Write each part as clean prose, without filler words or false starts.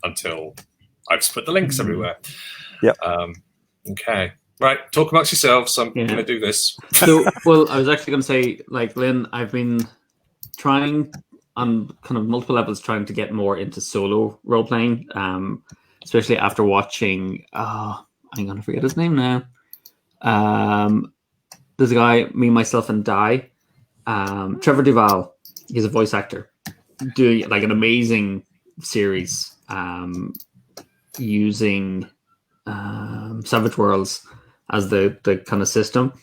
until I've just put the links everywhere. Yep. Okay. Right. Talk amongst yourselves. I'm going to do this. So, well, I was actually going to say, like, Lynn, I've been trying on kind of multiple levels, trying to get more into solo role playing, especially after watching. I'm going to forget his name now. There's a guy, Me, Myself, and Die. Trevor Duvall. He's a voice actor doing like an amazing series using Savage Worlds as the kind of system,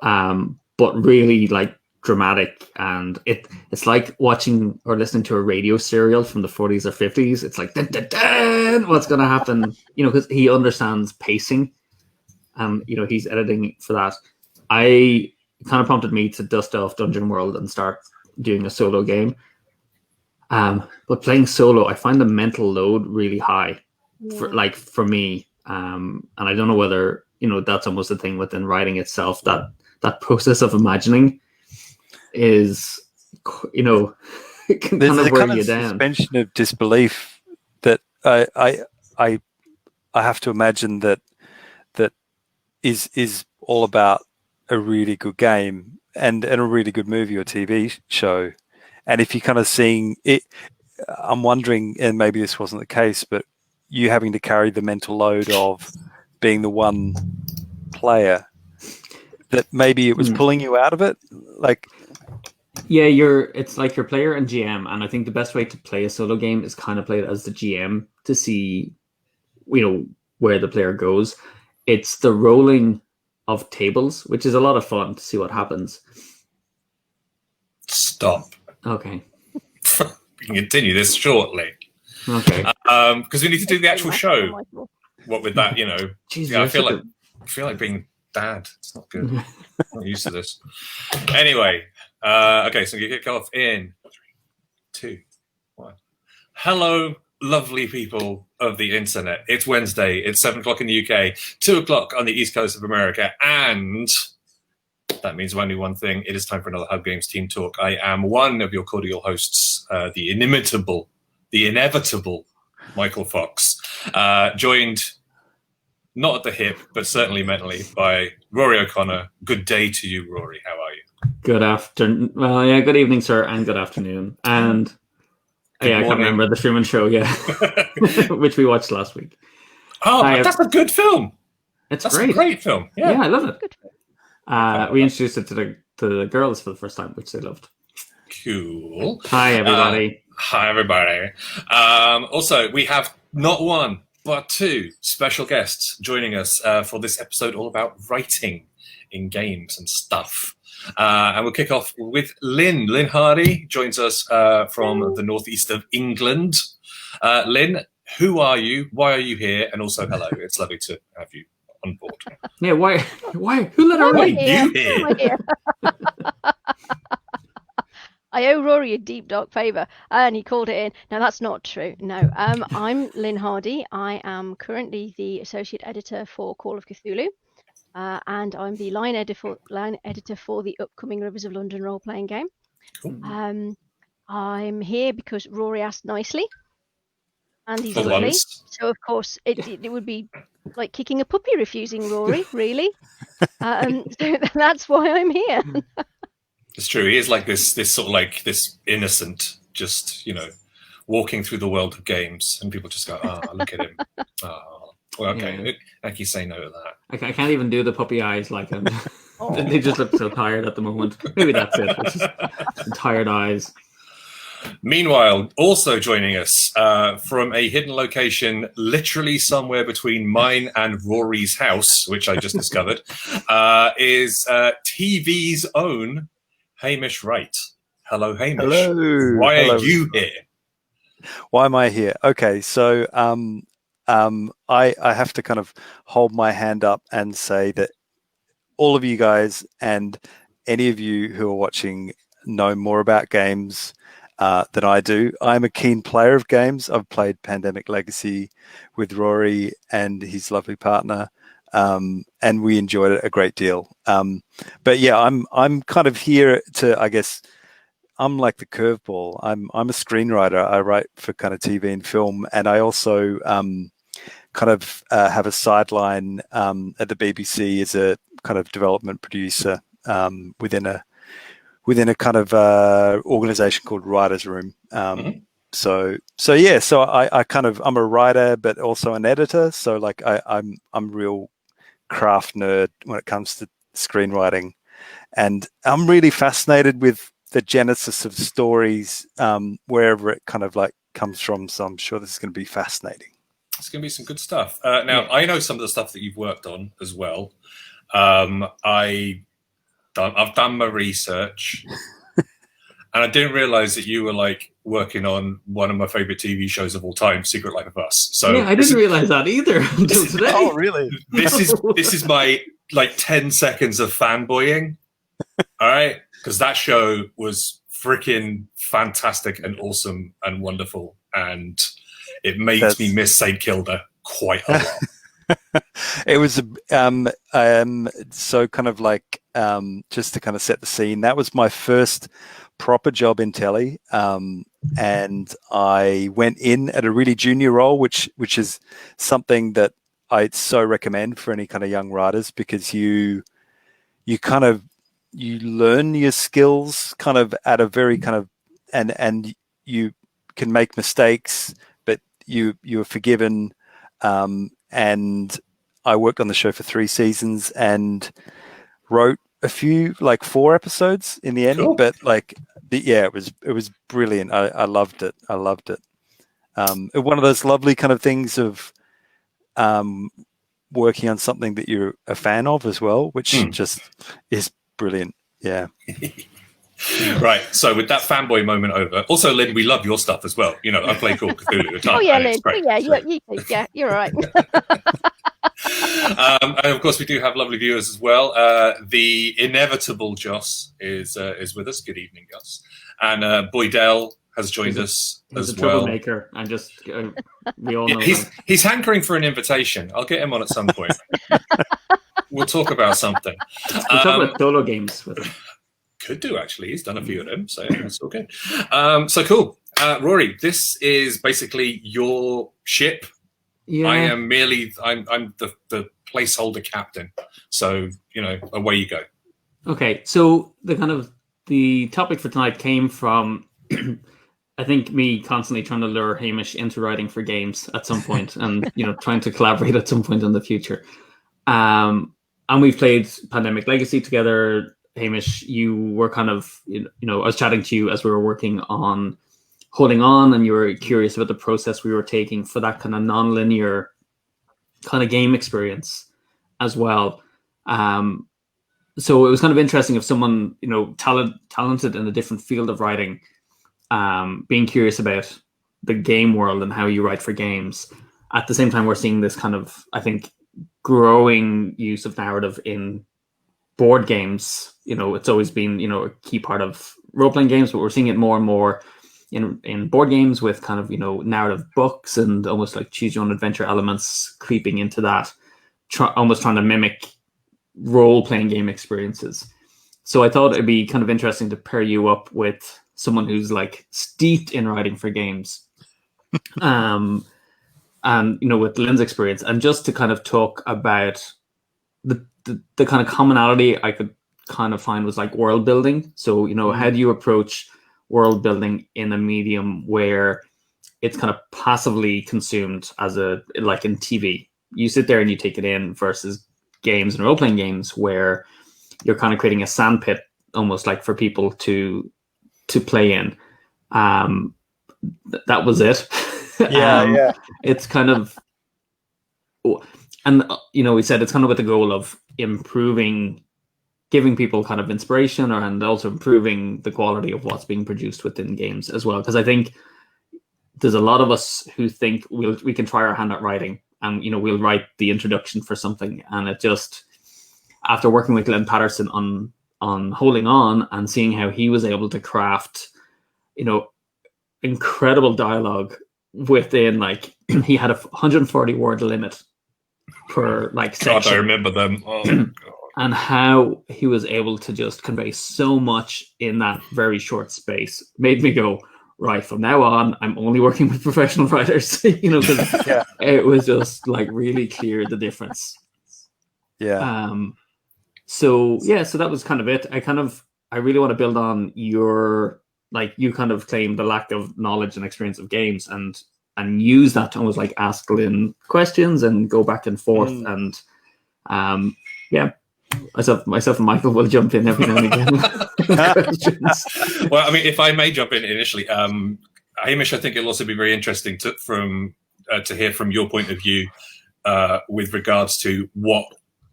but really like dramatic, and it's like watching or listening to a radio serial from the 40s or 50s. It's like dun, dun, dun, what's going to happen, because he understands pacing, and he's editing for that. I kind of prompted me to dust off Dungeon World and start doing a solo game. But playing solo, I find the mental load really high for me. And I don't know whether, that's almost a thing within writing itself, that process of imagining is, it can There's kind of wear kind you of down. Suspension of disbelief that I have to imagine that is all about a really good game and a really good movie or TV show. And if you're kind of seeing it, I'm wondering, and maybe this wasn't the case, but you having to carry the mental load of being the one player, that maybe it was pulling you out of it. Like, yeah, it's like you're player and GM, and I think the best way to play a solo game is kind of play it as the GM to see, where the player goes. It's the rolling of tables, which is a lot of fun to see what happens. Stop. Okay. We can continue this shortly. Okay. Because we need to do the actual show. What with that, Jesus, I feel like being dad. It's not good. I'm not used to this. Anyway, okay, so we kick off in 3, 2, 1. Hello, lovely people of the internet. It's Wednesday. It's 7:00 in the UK, 2:00 on the East Coast of America, and that means only one thing. It is time for another Hub Games Team Talk. I am one of your cordial hosts, the inimitable, the inevitable Michael Fox, joined not at the hip, but certainly mentally by Rory O'Connor. Good day to you, Rory. How are you? Good afternoon. Well, yeah, good evening, sir, and good afternoon. And I can't remember the Truman Show, which we watched last week. Oh, that's a good film. That's great. A great film. Yeah, I love it. We introduced it to the girls for the first time, which they loved. Cool. Hi, everybody. Hi, everybody. Also, we have not one, but two special guests joining us for this episode all about writing in games and stuff. And we'll kick off with Lynne. Lynne Hardy joins us from the northeast of England. Lynne, who are you? Why are you here? And also, hello. It's lovely to have you on board. Yeah, why? Who let her Why are in? you here? I owe Rory a deep, dark favour, and he called it in. No, that's not true. No, I'm Lynne Hardy. I am currently the Associate Editor for Call of Cthulhu, and I'm the line editor for the upcoming Rivers of London role-playing game. Cool. I'm here because Rory asked nicely, and he's lovely. So, of course, it would be like kicking a puppy refusing Rory, really. So that's why I'm here. It's true. He is like this sort of like this innocent, just, walking through the world of games, and people just go, "Oh, look at him." Oh, well, okay. Yeah. I can say no to that. I can't even do the puppy eyes like him. They just look so tired at the moment. Maybe that's it. It's just tired eyes. Meanwhile, also joining us from a hidden location, literally somewhere between mine and Rory's house, which I just discovered, is TV's own Hamish Wright. Hello, Hamish. Hello. Why are you here? Why am I here? Okay, so I have to kind of hold my hand up and say that all of you guys and any of you who are watching know more about games than I do. I'm a keen player of games. I've played Pandemic Legacy with Rory and his lovely partner. And we enjoyed it a great deal. But yeah, I'm kind of here to, I guess, like the curveball. I'm a screenwriter. I write for kind of TV and film, and I also kind of have a sideline at the BBC as a kind of development producer within a kind of organization called Writers Room. So I kind of, I'm a writer, but also an editor. So like I'm real craft nerd when it comes to screenwriting, and I'm really fascinated with the genesis of stories, wherever it kind of like comes from. So I'm sure this is going to be fascinating. It's going to be some good stuff. Now, I know some of the stuff that you've worked on as well. I've done my research, and I didn't realize that you were like working on one of my favorite TV shows of all time, Secret Life of Us. So yeah, I didn't realize that either until today. Oh, really? This is my like 10 seconds of fanboying. All right, because that show was freaking fantastic and awesome and wonderful, and it makes me miss St. Kilda quite a lot. It was so kind of like just to kind of set the scene. That was my first proper job in telly, and I went in at a really junior role, which is something that I'd so recommend for any kind of young writers, because you learn your skills kind of at a very kind of and you can make mistakes, but you're forgiven. And I worked on the show for 3 seasons and wrote a few, like 4 episodes in the end. Cool. But like, it was brilliant. I loved it. One of those lovely kind of things of working on something that you're a fan of as well, which just is brilliant. Yeah. Right. So with that fanboy moment over, also Lynne, we love your stuff as well. You know, I play Call of Cthulhu a ton. Oh yeah, Lynne. You're right. And of course, we do have lovely viewers as well. The inevitable Joss is with us. Good evening, Joss. And Boydell has joined us as well. Troublemaker, and just we all know he's hankering for an invitation. I'll get him on at some point. We'll talk about something. We'll talk about solo games with him. Could do, actually. He's done a few of them, so that's all good. So cool. Rory, this is basically your ship. Yeah. I'm the placeholder captain. So, you know, away you go. Okay, so the topic for tonight came from I think me constantly trying to lure Hamish into writing for games at some point and, you know, trying to collaborate at some point in the future. And we've played Pandemic Legacy together. Hamish, you were kind of, you know, I was chatting to you as we were working on Holding On, and you were curious about the process we were taking for that kind of non-linear kind of game experience as well. So it was kind of interesting if someone, you know, talented in a different field of writing, being curious about the game world and how you write for games. At the same time, we're seeing this kind of, I think, growing use of narrative in board games. You know, it's always been, you know, a key part of role-playing games, but we're seeing it more and more in board games with kind of, you know, narrative books and almost like choose your own adventure elements creeping into that, almost trying to mimic role-playing game experiences. So I thought it'd be kind of interesting to pair you up with someone who's like steeped in writing for games. And, you know, with Lynne's experience, and just to kind of talk about the kind of commonality I could kind of find was like world building. So, you know, how do you approach world building in a medium where it's kind of passively consumed like in TV? You sit there and you take it in, versus games and role-playing games where you're kind of creating a sandpit almost like for people to play in. That was it. Yeah. It's kind of, and you know, we said it's kind of with the goal of improving, giving people kind of inspiration, and also improving the quality of what's being produced within games as well. Because I think there's a lot of us who think we can try our hand at writing, and, you know, we'll write the introduction for something, and it just, after working with Glenn Patterson on Holding On and seeing how he was able to craft, you know, incredible dialogue within, like, he had a 140 word limit per like section. God, I remember them. Oh, God. and how he was able to just convey so much in that very short space made me go, right, from now on, I'm only working with professional writers, because Yeah. it was just like really clear the difference. Yeah. So that was kind of it. I really want to build on your, like, you kind of claim the lack of knowledge and experience of games and use that to almost like ask Lynne questions and go back and forth. And myself and Michael will jump in every now and again with questions. Well, I mean, if I may jump in initially, Hamish, I think it'll also be very interesting to hear from your point of view with regards to what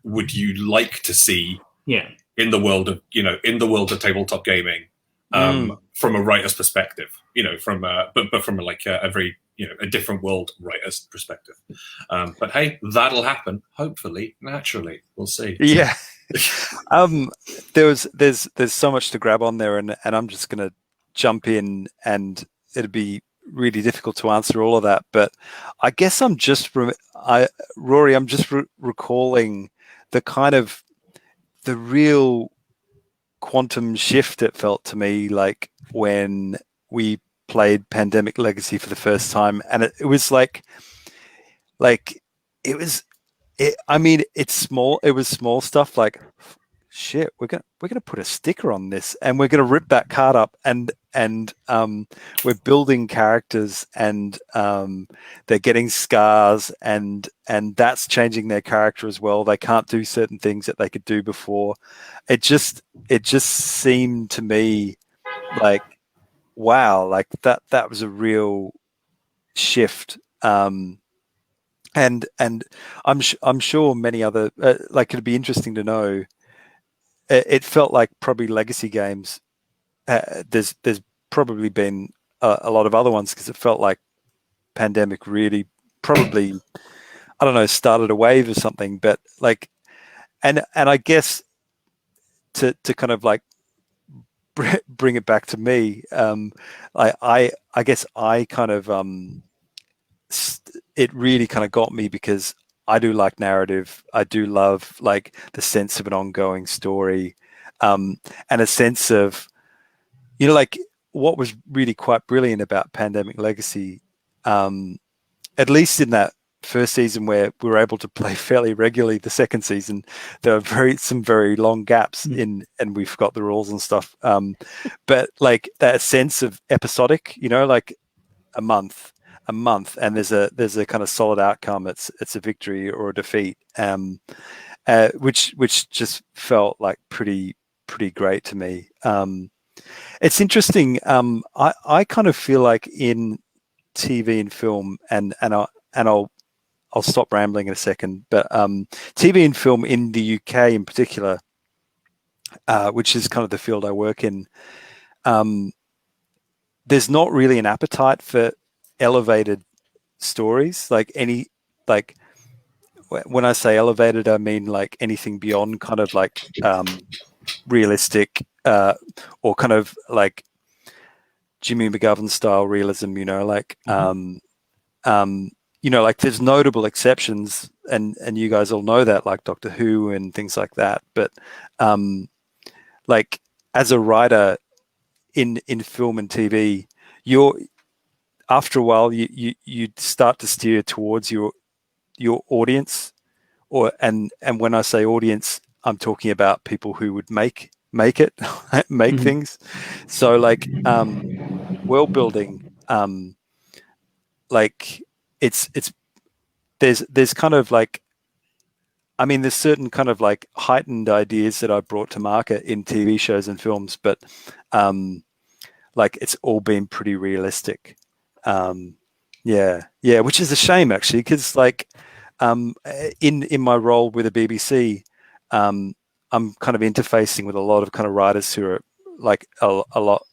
would you like to see in the world of tabletop gaming from a writer's perspective, but from like a very a different world writer's perspective. But hey, that'll happen hopefully naturally. We'll see. Yeah. There's so much to grab on there, and I'm just going to jump in, and it'd be really difficult to answer all of that. But I guess I'm just Rory, I'm just recalling the kind of the real quantum shift it felt to me, like when we played Pandemic Legacy for the first time, and it was like it was. I mean, it's small. It was small stuff like, shit, we're gonna put a sticker on this, and we're gonna rip that card up, and we're building characters, and they're getting scars, and that's changing their character as well. They can't do certain things that they could do before. It just seemed to me like, wow, like that was a real shift. And I'm sure many other like, it'd be interesting to know. It felt like probably legacy games. There's probably been a lot of other ones, because it felt like Pandemic really probably, I don't know, started a wave or something. But like, and I guess to kind of like bring it back to me, I guess I kind of it really kind of got me, because I do like narrative. I do love like the sense of an ongoing story, and a sense of, like, what was really quite brilliant about Pandemic Legacy, at least in that first season where we were able to play fairly regularly. The second season, there were some very long gaps in, and we forgot the rules and stuff. But like that sense of episodic, like a month, and there's a kind of solid outcome. It's a victory or a defeat, which just felt like pretty great to me. It's interesting. I kind of feel like in TV and film, and I'll stop rambling in a second, but TV and film in the UK in particular, which is kind of the field I work in, there's not really an appetite for elevated stories, like when I say elevated, I mean like anything beyond kind of like realistic, or kind of like Jimmy McGovern style realism, like like there's notable exceptions, and you guys all know that, like Doctor Who and things like that. But like as a writer in film and TV, after a while you start to steer towards your audience, and when I say audience, I'm talking about people who would make it, make things. So like world building, like it's there's kind of like, I mean, there's certain kind of like heightened ideas that I brought to market in TV shows and films, but like it's all been pretty realistic. Which is a shame actually, because like in my role with the BBC, I'm kind of interfacing with a lot of kind of writers who are like a lot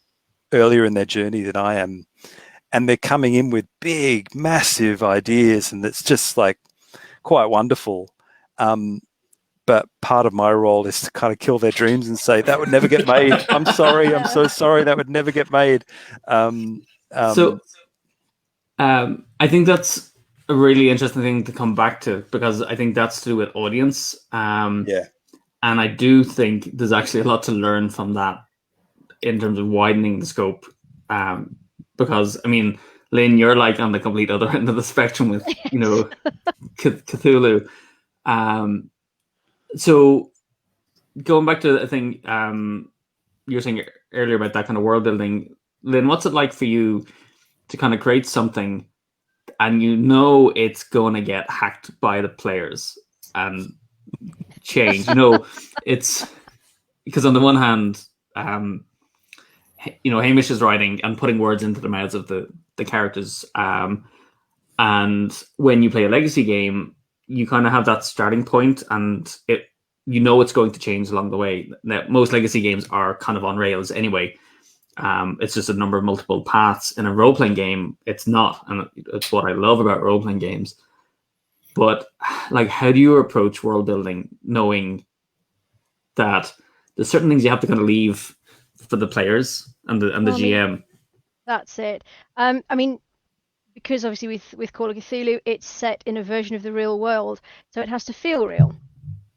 earlier in their journey than I am, and they're coming in with big, massive ideas, and it's just like quite wonderful. But part of my role is to kind of kill their dreams and say that would never get made. I'm sorry, I'm so sorry, that would never get made. I think that's a really interesting thing to come back to, because I think that's to do with audience. And I do think there's actually a lot to learn from that in terms of widening the scope. Because, I mean, Lynne, you're like on the complete other end of the spectrum with, you know, Cthulhu. So going back to the thing you were saying earlier about that kind of world building, Lynne, what's it like for you to kind of create something and you know it's going to get hacked by the players and change? You know, it's because on the one hand, you know, Hamish is writing and putting words into the mouths of the characters. And when you play a legacy game, you kind of have that starting point and you know it's going to change along the way. Now, most legacy games are kind of on rails anyway. It's just a number of multiple paths. In a role-playing game, it's not. And it's what I love about role-playing games. But like, how do you approach world building knowing that there's certain things you have to kind of leave for the players and the GM? That's it. I mean, because obviously with Call of Cthulhu, it's set in a version of the real world, so it has to feel real.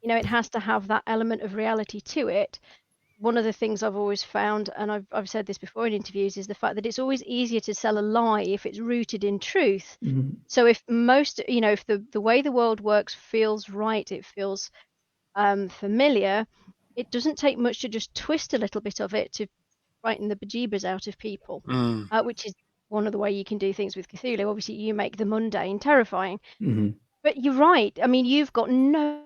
You know, it has to have that element of reality to it. One of the things I've always found, and I've said this before in interviews, is the fact that it's always easier to sell a lie if it's rooted in truth. Mm-hmm. So if if the way the world works feels right, it feels familiar, it doesn't take much to just twist a little bit of it to frighten the bejeebers out of people, which is one of the way you can do things with Cthulhu. Obviously, you make the mundane terrifying. Mm-hmm. But you're right. I mean, you've got no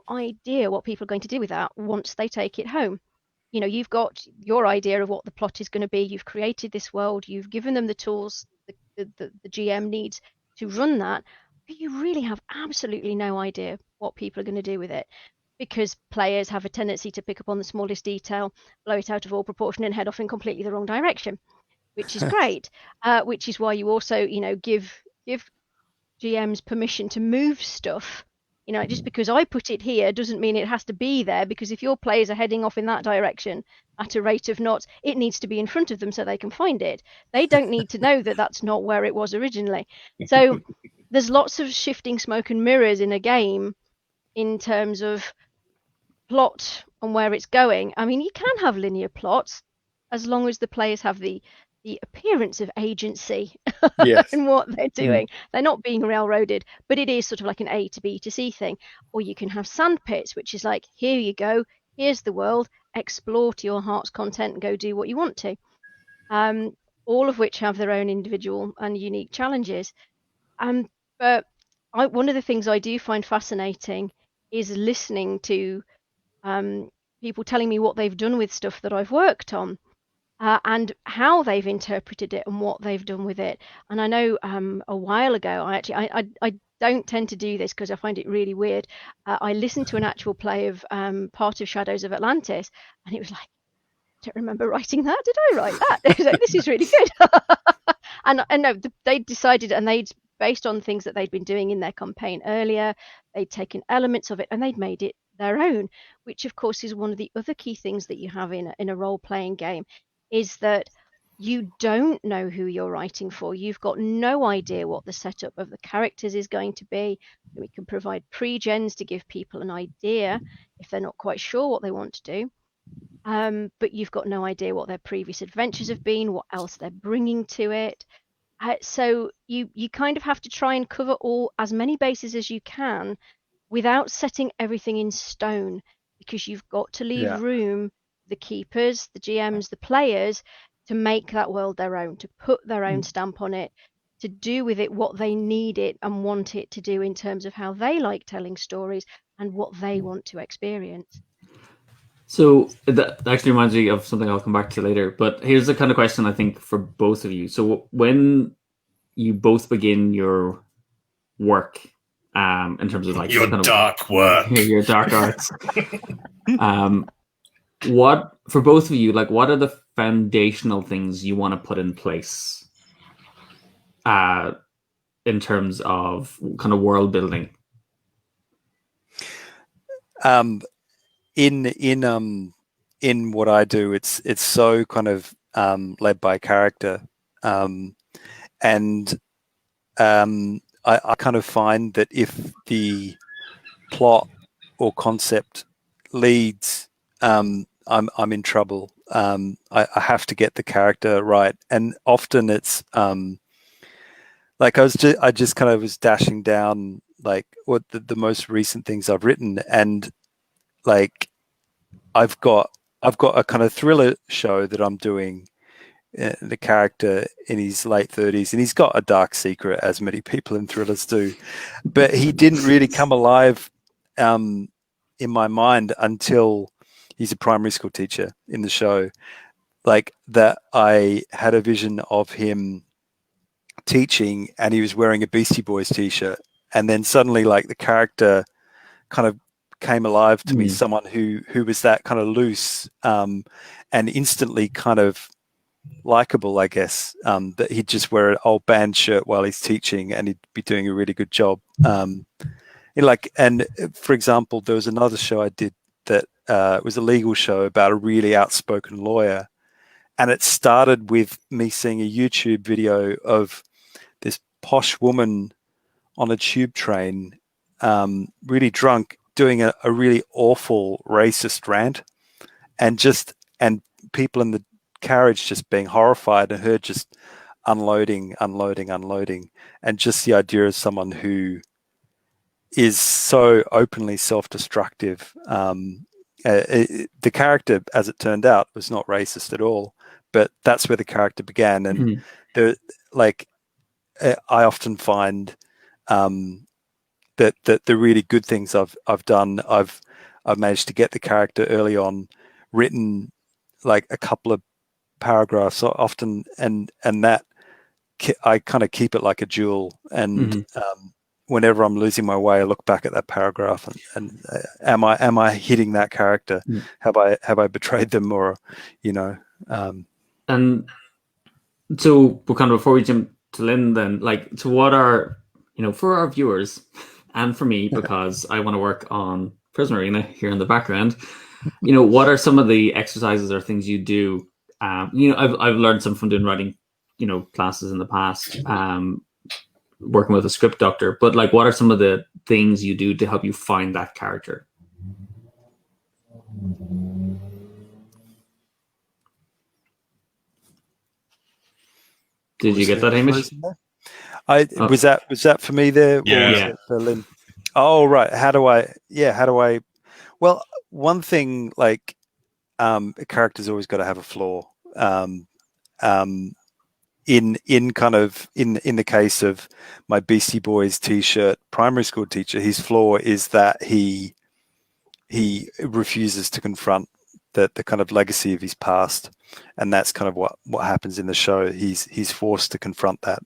idea what people are going to do with that once they take it home. You know, you've got your idea of what the plot is going to be. You've created this world. You've given them the tools the GM needs to run that. But you really have absolutely no idea what people are going to do with it, because players have a tendency to pick up on the smallest detail, blow it out of all proportion, and head off in completely the wrong direction, which is great. Which is why you also, you know, give GMs permission to move stuff. You know, just because I put it here doesn't mean it has to be there, because if your players are heading off in that direction at a rate of knots, it needs to be in front of them so they can find it. They don't need to know that that's not where it was originally. So there's lots of shifting smoke and mirrors in a game in terms of plot and where it's going. I mean, you can have linear plots as long as the players have the appearance of agency in what they're doing. They're not being railroaded, but it is sort of like an A to B to C thing. Or you can have sandpits, which is like, here you go, here's the world, explore to your heart's content and go do what you want to. All of which have their own individual and unique challenges. But one of the things I do find fascinating is listening to people telling me what they've done with stuff that I've worked on. And how they've interpreted it and what they've done with it. And I know a while ago, I don't tend to do this because I find it really weird. I listened to an actual play of part of Shadows of Atlantis, and it was like, I don't remember writing that. Did I write that? Like, this is really good. and no, they decided, and they'd, based on things that they'd been doing in their campaign earlier, they'd taken elements of it and they'd made it their own, which of course is one of the other key things that you have in a role-playing game, is that you don't know who you're writing for. You've got no idea what the setup of the characters is going to be. We can provide pre-gens to give people an idea if they're not quite sure what they want to do. But you've got no idea what their previous adventures have been, what else they're bringing to it. So you kind of have to try and cover as many bases as you can without setting everything in stone, because you've got to leave room, the keepers, the GMs, the players, to make that world their own, to put their own stamp on it, to do with it what they need it and want it to do in terms of how they like telling stories and what they want to experience. So that actually reminds me of something I'll come back to later. But here's the kind of question I think for both of you. So when you both begin your work, in terms of like your kind dark work, your dark arts, what for both of you, like, what are the foundational things you want to put in place, in terms of kind of world building? In what I do, it's so kind of led by character, and I kind of find that if the plot or concept leads, I'm in trouble. I have to get the character right, and often it's like I just kind of was dashing down like what the most recent things I've written, and like I've got a kind of thriller show that I'm doing. The character in his late 30s, and he's got a dark secret, as many people in thrillers do, but he didn't really come alive in my mind until he's a primary school teacher in the show. Like that, I had a vision of him teaching, and he was wearing a Beastie Boys t-shirt, and then suddenly, like, the character kind of came alive to me, someone who was that kind of loose, and instantly kind of likable, I guess, that he'd just wear an old band shirt while he's teaching, and he'd be doing a really good job. And for example, there was another show I did that was a legal show about a really outspoken lawyer, and it started with me seeing a YouTube video of this posh woman on a tube train, really drunk, doing a really awful racist rant, and people in the carriage just being horrified, and her just unloading, and just the idea of someone who is so openly self-destructive. The character, as it turned out, was not racist at all, but that's where the character began. And I often find that the really good things I've done, I've managed to get the character early on written, like a couple of paragraphs often, and that I kind of keep it like a jewel, and whenever I'm losing my way, I look back at that paragraph and am I hitting that character? Have I betrayed them, or And so, but kind of before we jump to Lynne, then, like, so what are, for our viewers and for me, because I want to work on Prison Arena here in the background, what are some of the exercises or things you do? I've learned some from doing writing, classes in the past, working with a script doctor. But like, what are some of the things you do to help you find that character? Did you get that, Hamish? Was that for me there? Yeah. Or was it for Lynne? Oh, right. How do I? Well, one thing, like, a character's always got to have a flaw. In the case of my Beastie Boys t-shirt primary school teacher, his flaw is that he refuses to confront the kind of legacy of his past, and that's kind of what happens in the show. He's forced to confront that.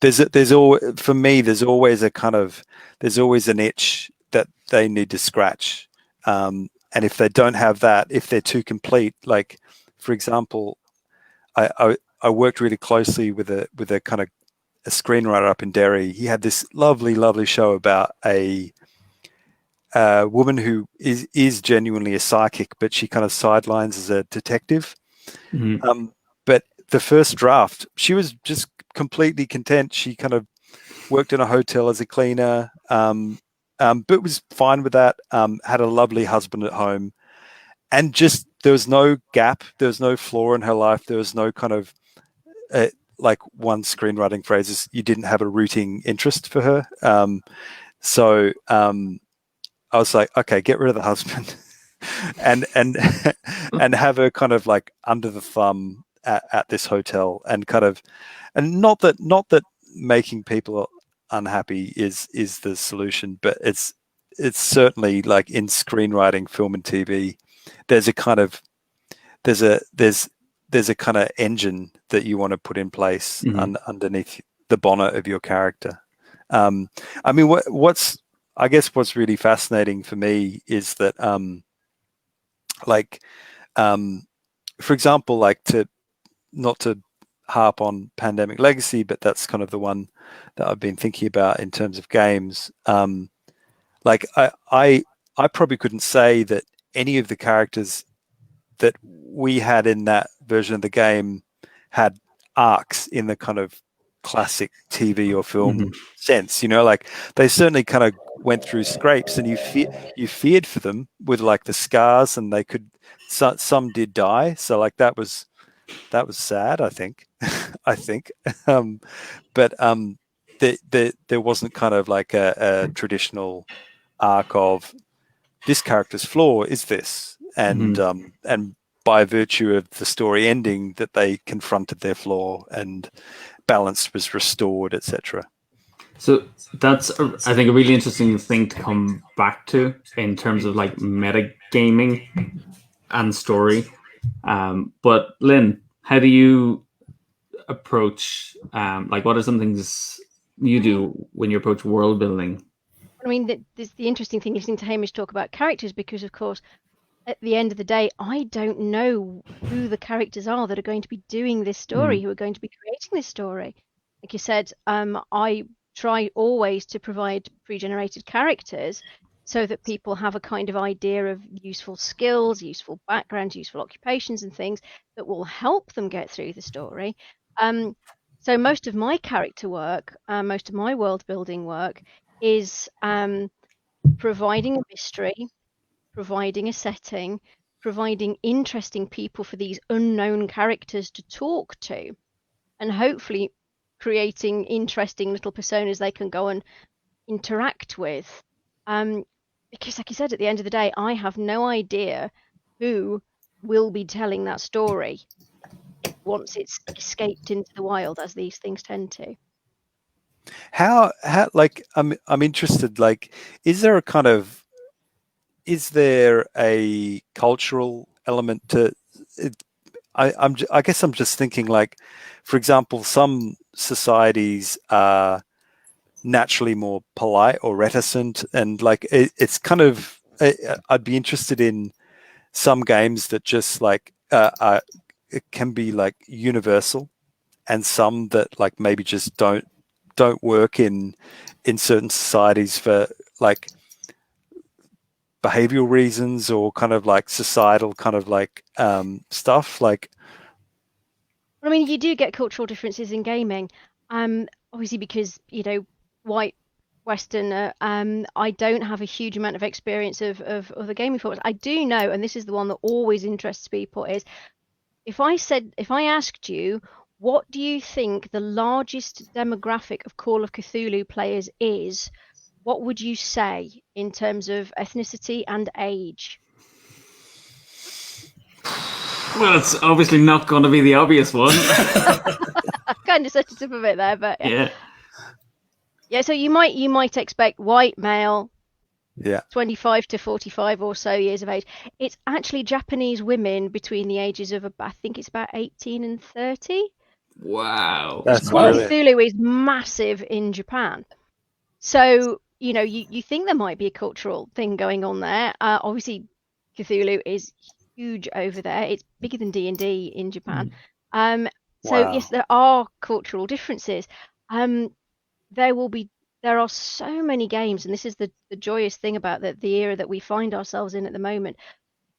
There's always an itch that they need to scratch, and if they don't have that, if they're too complete, like, for example, I worked really closely with a kind of a screenwriter up in Derry. He had this lovely show about a woman who is genuinely a psychic, but she kind of sidelines as a detective. But the first draft, she was just completely content. She kind of worked in a hotel as a cleaner, but was fine with that. Had a lovely husband at home, and just there was no gap, there was no flaw in her life. There was no kind of like one screenwriting phrase is, you didn't have a rooting interest for her. So I was like, okay, get rid of the husband and have her kind of like under the thumb at this hotel, and kind of, and not that making people unhappy is the solution, but it's certainly, like, in screenwriting, film and TV, there's a kind of engine that you want to put in place underneath the bonnet of your character. I mean, what's really fascinating for me is that, for example, like, not to harp on Pandemic Legacy, but that's kind of the one that I've been thinking about in terms of games. Like, I probably couldn't say that any of the characters that we had in that version of the game had arcs in the kind of classic TV or film sense. Like they certainly kind of went through scrapes, and you feared for them with like the scars, and they could some did die. So like that was sad, I think. I think, but there wasn't kind of like a traditional arc of this character's flaw is this, and by virtue of the story ending, that they confronted their flaw and balance was restored, etc. So that's, I think, a really interesting thing to come back to in terms of like metagaming and story. But Lynne, how do you approach, like, what are some things you do when you approach world building? I mean, the interesting thing listening to Hamish talk about characters, because of course, at the end of the day, I don't know who the characters are that are going to be doing this story, who are going to be creating this story. Like you said, I try always to provide pre-generated characters so that people have a kind of idea of useful skills, useful backgrounds, useful occupations and things that will help them get through the story. So most of my character work, most of my world building work is providing a mystery, providing a setting, providing interesting people for these unknown characters to talk to, and hopefully creating interesting little personas they can go and interact with. Because like I said, at the end of the day, I have no idea who will be telling that story once it's escaped into the wild, as these things tend to. How like I'm interested, like, is there a cultural element to it? I guess I'm just thinking, like, for example, some societies are naturally more polite or reticent, and like it's kind of, I'd be interested in some games that just like it can be like universal, and some that like maybe just don't work in certain societies for like behavioral reasons or kind of like societal kind of like stuff. Like, I mean, you do get cultural differences in gaming, obviously because white Westerner. I don't have a huge amount of experience of other gaming formats. I do know, and this is the one that always interests people, is if I asked you, what do you think the largest demographic of Call of Cthulhu players is, what would you say in terms of ethnicity and age? Well, it's obviously not going to be the obvious one. I kind of set it up a bit there, but yeah. So you might expect white male, 25 to 45 or so years of age. It's actually Japanese women between the ages of I think it's about 18 and 30. Wow. That's Call of brilliant. Cthulhu is massive in Japan. So, you think there might be a cultural thing going on there. Obviously, Cthulhu is huge over there. It's bigger than D&D in Japan. So, yes, there are cultural differences. There are so many games, and this is the joyous thing about the era that we find ourselves in at the moment,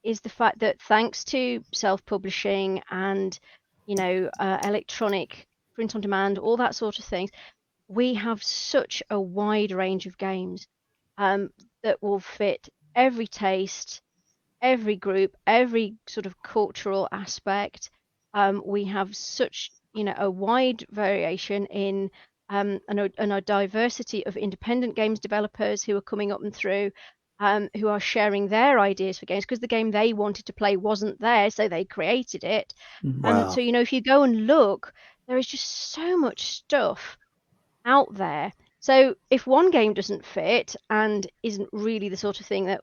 is the fact that thanks to self-publishing and, electronic print on demand, all that sort of things, we have such a wide range of games that will fit every taste, every group, every sort of cultural aspect. We have such, a wide variation in and a diversity of independent games developers who are coming up and through, who are sharing their ideas for games because the game they wanted to play wasn't there, so they created it. So, if you go and look, there is just so much stuff out there. So if one game doesn't fit and isn't really the sort of thing that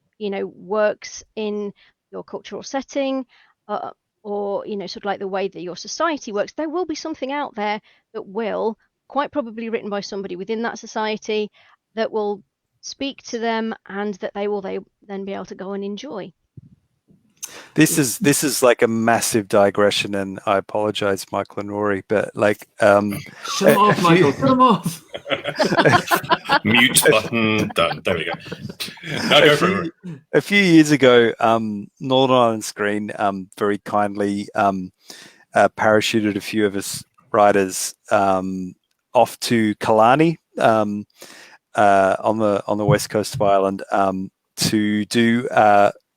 works in your cultural setting, or sort of like the way that your society works, there will be something out there that will, quite probably written by somebody within that society, that will speak to them and that they will then be able to go and enjoy. This is like a massive digression, and I apologize, Michael and Rory, but like shut him off, Michael. Shut him off. Mute button done. There we go. Now go for it. A few years ago, Northern Ireland Screen very kindly parachuted a few of us writers off to Killarney on the west coast of Ireland to do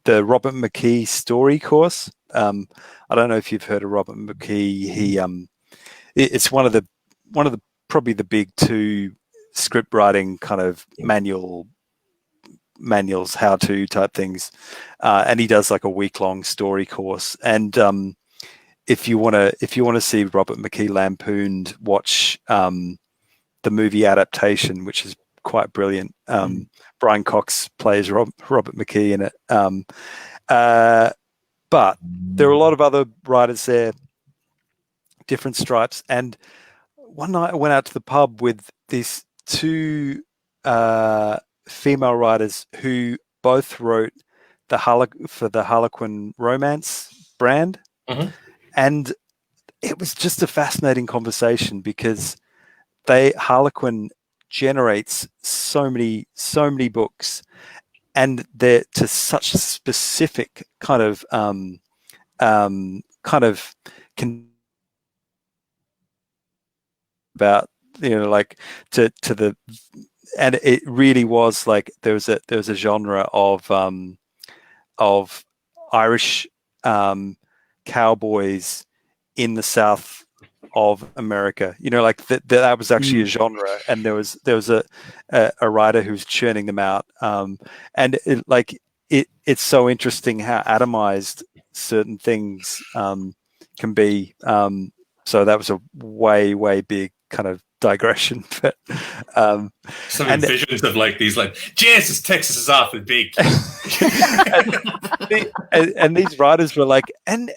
the Robert McKee story course. I don't know if you've heard of Robert McKee. It's one of the probably the big two script writing kind of manuals, how to type things, and he does like a week-long story course. And if you want to see Robert McKee lampooned, watch the movie adaptation, which is quite brilliant. Brian Cox plays Robert McKee in it. But there are a lot of other writers there, different stripes. And one night I went out to the pub with these two female writers who both wrote for the Harlequin romance brand. Mhm. And it was just a fascinating conversation because Harlequin generates so many books, and they're to such a specific kind of about, like to the, and it really was like there was a genre of Irish cowboys in the South of America, like that was actually a genre, and there was a writer who was churning them out, and it's so interesting how atomized certain things can be. So that was a way big kind of digression, but some visions of like these, like, Jesus, Texas is awfully big. and these writers were like, and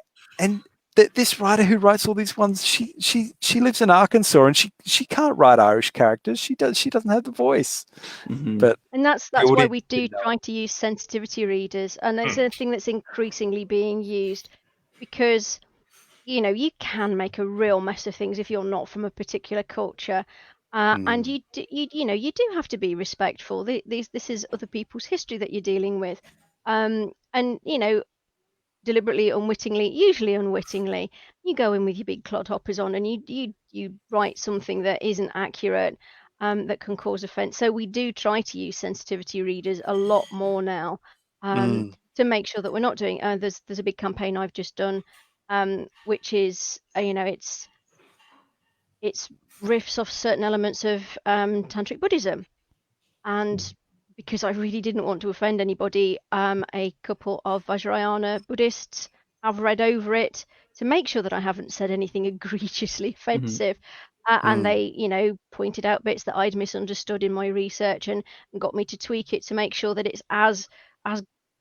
this writer who writes all these ones, she lives in Arkansas, and she can't write Irish characters. She doesn't have the voice. Mm-hmm. And that's why we do try to use sensitivity readers, and it's a thing that's increasingly being used, because you can make a real mess of things if you're not from a particular culture, and you do have to be respectful. This is other people's history that you're dealing with, and deliberately, unwittingly, usually unwittingly, you go in with your big clodhoppers on, and you write something that isn't accurate, that can cause offence. So we do try to use sensitivity readers a lot more now, to make sure that we're not doing. There's a big campaign I've just done, which is it's riffs off certain elements of tantric Buddhism, and because I really didn't want to offend anybody, a couple of Vajrayana Buddhists have read over it to make sure that I haven't said anything egregiously offensive, and they pointed out bits that I'd misunderstood in my research, and got me to tweak it to make sure that it's as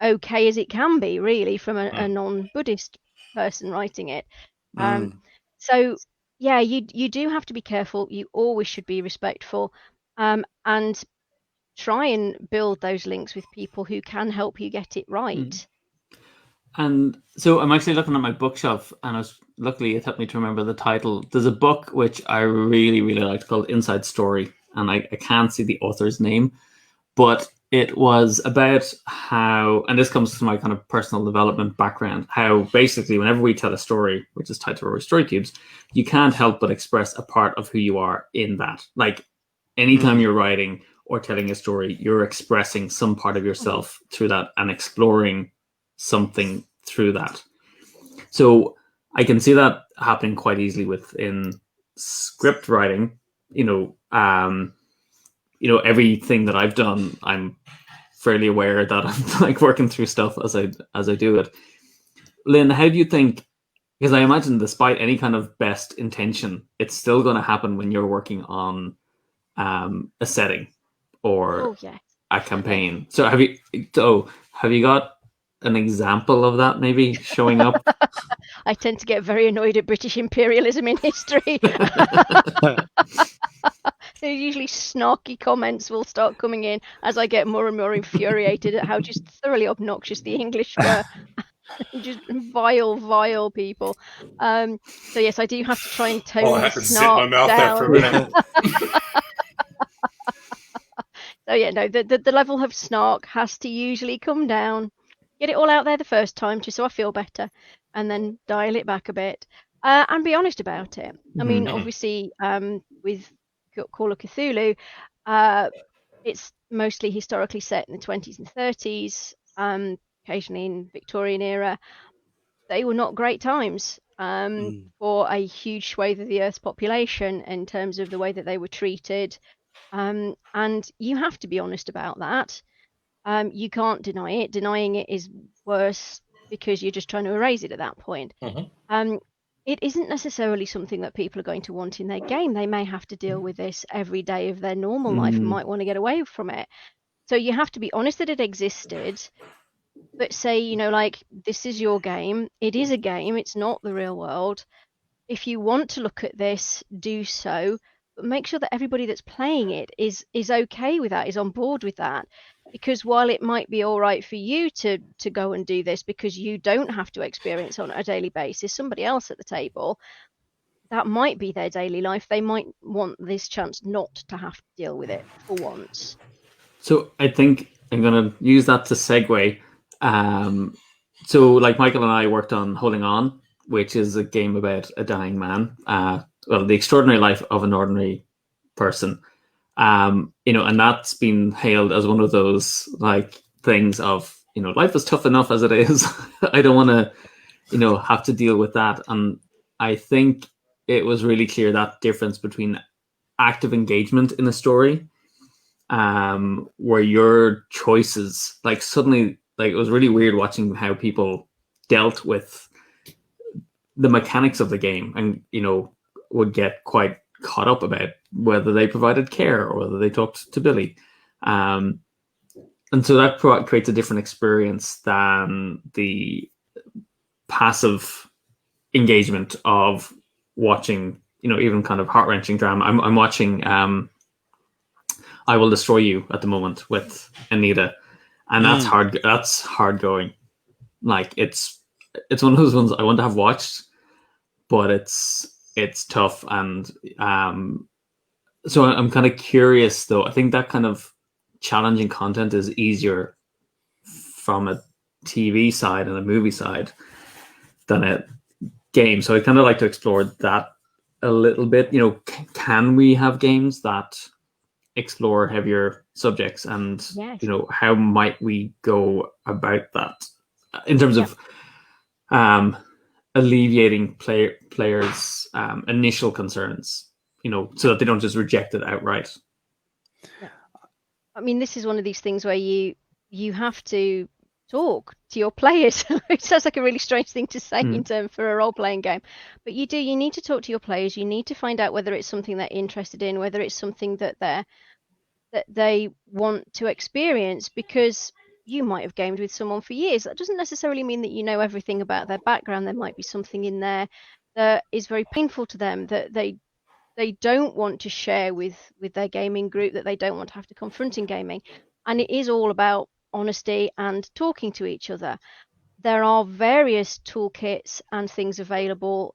okay as it can be, really, from a non-Buddhist person writing it. So yeah, you do have to be careful. You always should be respectful, and try and build those links with people who can help you get it right. And so I'm actually looking at my bookshelf, and luckily it helped me to remember the title. There's a book which I really, really liked called Inside Story, and I can't see the author's name, but it was about how, and this comes from my kind of personal development background, how basically whenever we tell a story, which is tied to our story cubes, you can't help but express a part of who you are in that. Like anytime you're writing or telling a story, you're expressing some part of yourself through that and exploring something through that. So I can see that happening quite easily within script writing. Everything that I've done, I'm fairly aware that I'm like working through stuff as I do it. Lynne, how do you think? Because I imagine, despite any kind of best intention, it's still going to happen when you're working on a setting or a campaign. So have you got an example of that maybe showing up? I tend to get very annoyed at British imperialism in history. Usually snarky comments will start coming in as I get more and more infuriated at how just thoroughly obnoxious the English were. Just vile people. So yes, I do have to try and tone the snark down. There for a minute. So yeah, no, the level of snark has to usually come down. Get it all out there the first time, just so I feel better, and then dial it back a bit, and be honest about it. I mean, obviously, with Call of Cthulhu, it's mostly historically set in the 20s and 30s, occasionally in Victorian era. They were not great times for a huge swathe of the Earth's population in terms of the way that they were treated. And you have to be honest about that. You can't deny it. Denying it is worse because you're just trying to erase it at that point. It isn't necessarily something that people are going to want in their game. They may have to deal with this every day of their normal life and might want to get away from it. So you have to be honest that it existed, but say, you know, like, this is your game. It is a game. It's not the real world. If you want to look at this, do so, but make sure that everybody that's playing it is okay with that, is on board with that. Because while it might be all right for you to go and do this because you don't have to experience on a daily basis, somebody else at the table, that might be their daily life. They might want this chance not to have to deal with it for once. So I think I'm going to use that to segue. So like Michael and I worked on Holding On, which is a game about a dying man. The extraordinary life of an ordinary person. You know, and that's been hailed as one of those like things of, you know, life is tough enough as it is. I don't want to, you know, have to deal with that. And I think it was really clear that difference between active engagement in a story, where your choices, like suddenly, like it was really weird watching how people dealt with the mechanics of the game and, you know, would get quite caught up about whether they provided care or whether they talked to Billy. And so that creates a different experience than the passive engagement of watching, you know, even kind of heart-wrenching drama. I'm watching I Will Destroy You at the moment with Anita, and that's hard. That's hard going. Like it's one of those ones I want to have watched, but it's tough. And so I'm kind of curious though. I think that kind of challenging content is easier from a TV side and a movie side than a game. So I kind of like to explore that a little bit. You know, can we have games that explore heavier subjects, and Yes. you know, how might we go about that in terms of alleviating players' initial concerns, you know, so that they don't just reject it outright. I mean, this is one of these things where you have to talk to your players. It sounds like a really strange thing to say in terms for a role-playing game, but you need to talk to your players. You need to find out whether it's something they're interested in, whether it's something that they want to experience, because you might have gamed with someone for years. That doesn't necessarily mean that you know everything about their background. There might be something in there that is very painful to them, that they don't want to share with their gaming group, that they don't want to have to confront in gaming. And it is all about honesty and talking to each other. There are various toolkits and things available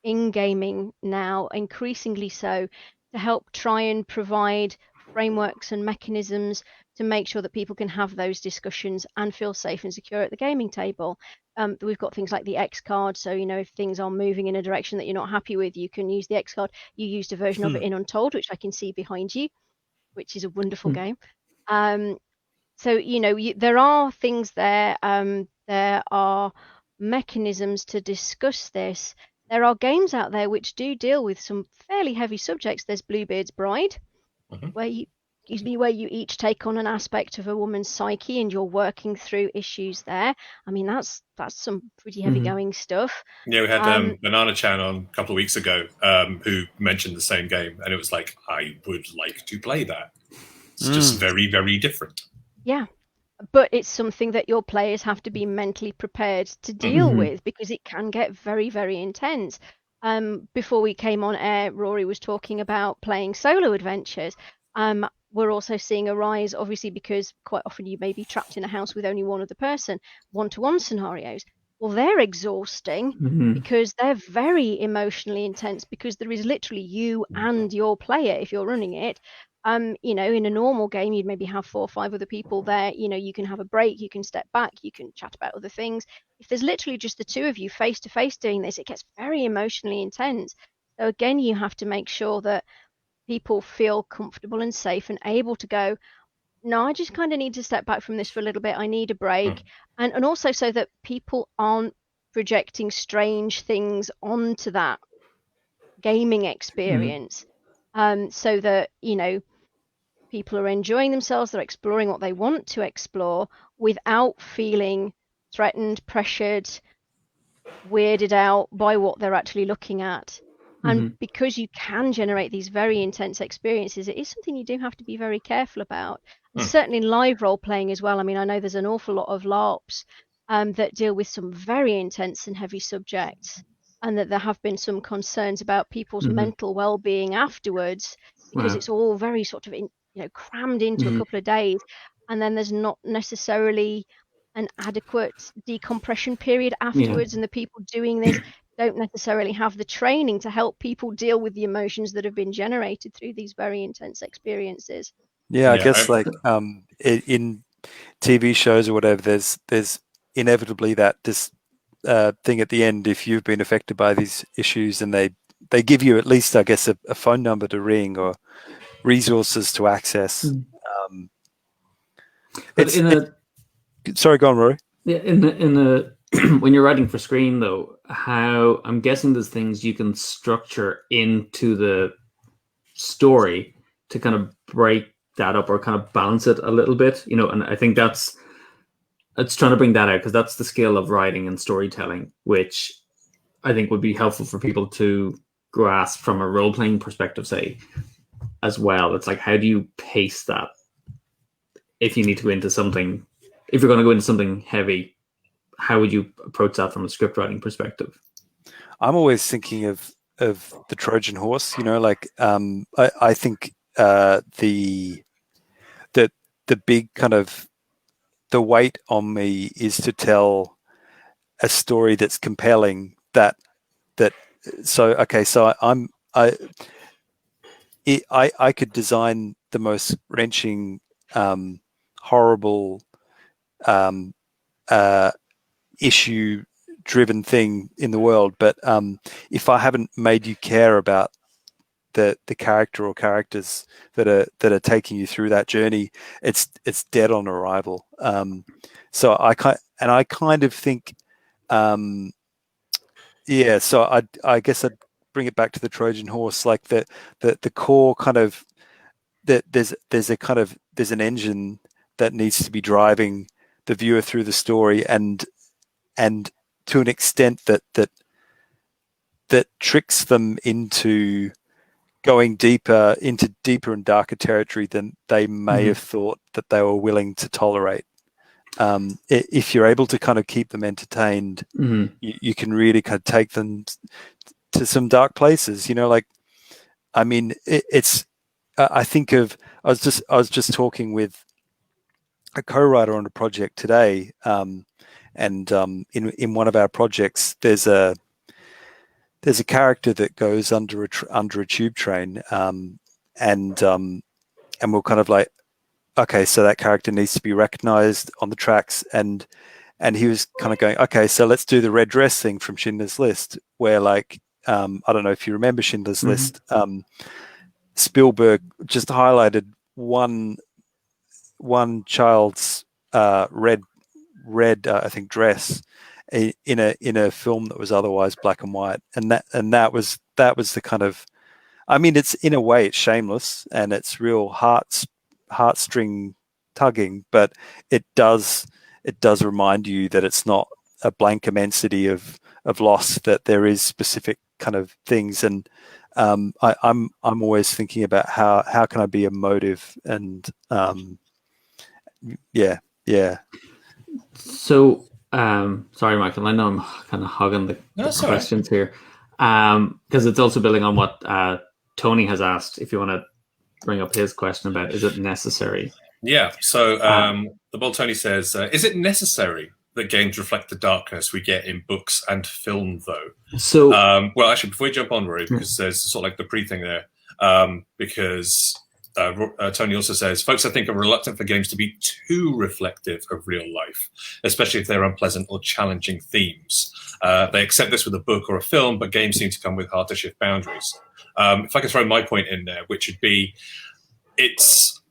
in gaming now, increasingly so, to help try and provide frameworks and mechanisms to make sure that people can have those discussions and feel safe and secure at the gaming table. We've got things like the X card, so you know, if things are moving in a direction that you're not happy with, you can use the X card. You used a version of it in Untold, which I can see behind you, which is a wonderful game. So you know, there are things there. There are mechanisms to discuss this. There are games out there which do deal with some fairly heavy subjects. There's Bluebeard's Bride, where you each take on an aspect of a woman's psyche and you're working through issues there. I mean, that's some pretty heavy going stuff. Yeah, we had Banana Chan on a couple of weeks ago, who mentioned the same game, and it was like, I would like to play that. It's just very, very different. Yeah. But it's something that your players have to be mentally prepared to deal with, because it can get very, very intense. Before we came on air, Rory was talking about playing solo adventures. We're also seeing a rise, obviously, because quite often you may be trapped in a house with only one other person, one-to-one scenarios. Well, they're exhausting because they're very emotionally intense, because there is literally you and your player if you're running it. You know, in a normal game, you'd maybe have 4 or 5 other people there. You know, you can have a break, you can step back, you can chat about other things. If there's literally just the two of you face to face doing this, it gets very emotionally intense. So again, you have to make sure that people feel comfortable and safe and able to go, no, I just kind of need to step back from this for a little bit. I need a break. And also so that people aren't projecting strange things onto that gaming experience. So that, you know, people are enjoying themselves, they're exploring what they want to explore without feeling threatened, pressured, weirded out by what they're actually looking at. And because you can generate these very intense experiences, it is something you do have to be very careful about. And certainly in live role playing as well. I mean, I know there's an awful lot of LARPs that deal with some very intense and heavy subjects, and that there have been some concerns about people's mental well-being afterwards, because it's all very sort of crammed into a couple of days, and then there's not necessarily an adequate decompression period afterwards, and the people doing this don't necessarily have the training to help people deal with the emotions that have been generated through these very intense experiences. I guess like in TV shows or whatever, there's inevitably that this thing at the end, if you've been affected by these issues, and they give you at least, I guess, a phone number to ring or resources to access. Sorry, go on, Rory. Yeah, in the when you're writing for screen, though, how I'm guessing there's things you can structure into the story to kind of break that up or kind of balance it a little bit, you know. And I think it's trying to bring that out, because that's the skill of writing and storytelling, which I think would be helpful for people to grasp from a role-playing perspective, say, as well. It's like, how do you pace that if you need to go into something, if you're going to go into something heavy? How would you approach that from a script writing perspective? I'm always thinking of the Trojan horse, you know, like I think the big kind of the weight on me is to tell a story that's compelling. So I could design the most wrenching, horrible, issue-driven thing in the world, but if I haven't made you care about the character or characters that are taking you through that journey, it's dead on arrival. So I kind of think, so I guess I'd bring it back to the Trojan horse, like the core kind of that there's an engine that needs to be driving the viewer through the story, and to an extent that tricks them into going deeper and darker territory than they may have thought that they were willing to tolerate. If you're able to kind of keep them entertained, you can really kind of take them to some dark places. You know, like, I mean, I think of, I was just talking with a co-writer on a project today, and in one of our projects, there's a character that goes under a tube train, and we're kind of like, okay, so that character needs to be recognized on the tracks, and he was kind of going, okay, so let's do the red dress thing from Schindler's List, where, like, I don't know if you remember Schindler's List. Spielberg just highlighted one child's red I think dress in a film that was otherwise black and white, and that was the kind of, I mean, it's, in a way, it's shameless and it's real heartstring tugging, but it does remind you that it's not a blank immensity of loss, that there is specific kind of things. And I'm always thinking about how can I be emotive, and So sorry, Michael, I know I'm kind of hogging the questions here, because it's also building on what Tony has asked. If you want to bring up his question about, is it necessary? Yeah. So the bold Tony says, is it necessary that games reflect the darkness we get in books and film, though? So, well, actually, before we jump on, Rory, because there's sort of like the pre-thing there, because Tony also says, folks, I think, are reluctant for games to be too reflective of real life, especially if they're unpleasant or challenging themes. They accept this with a book or a film, but games seem to come with hard to shift boundaries. If I can throw my point in there, which would be, it's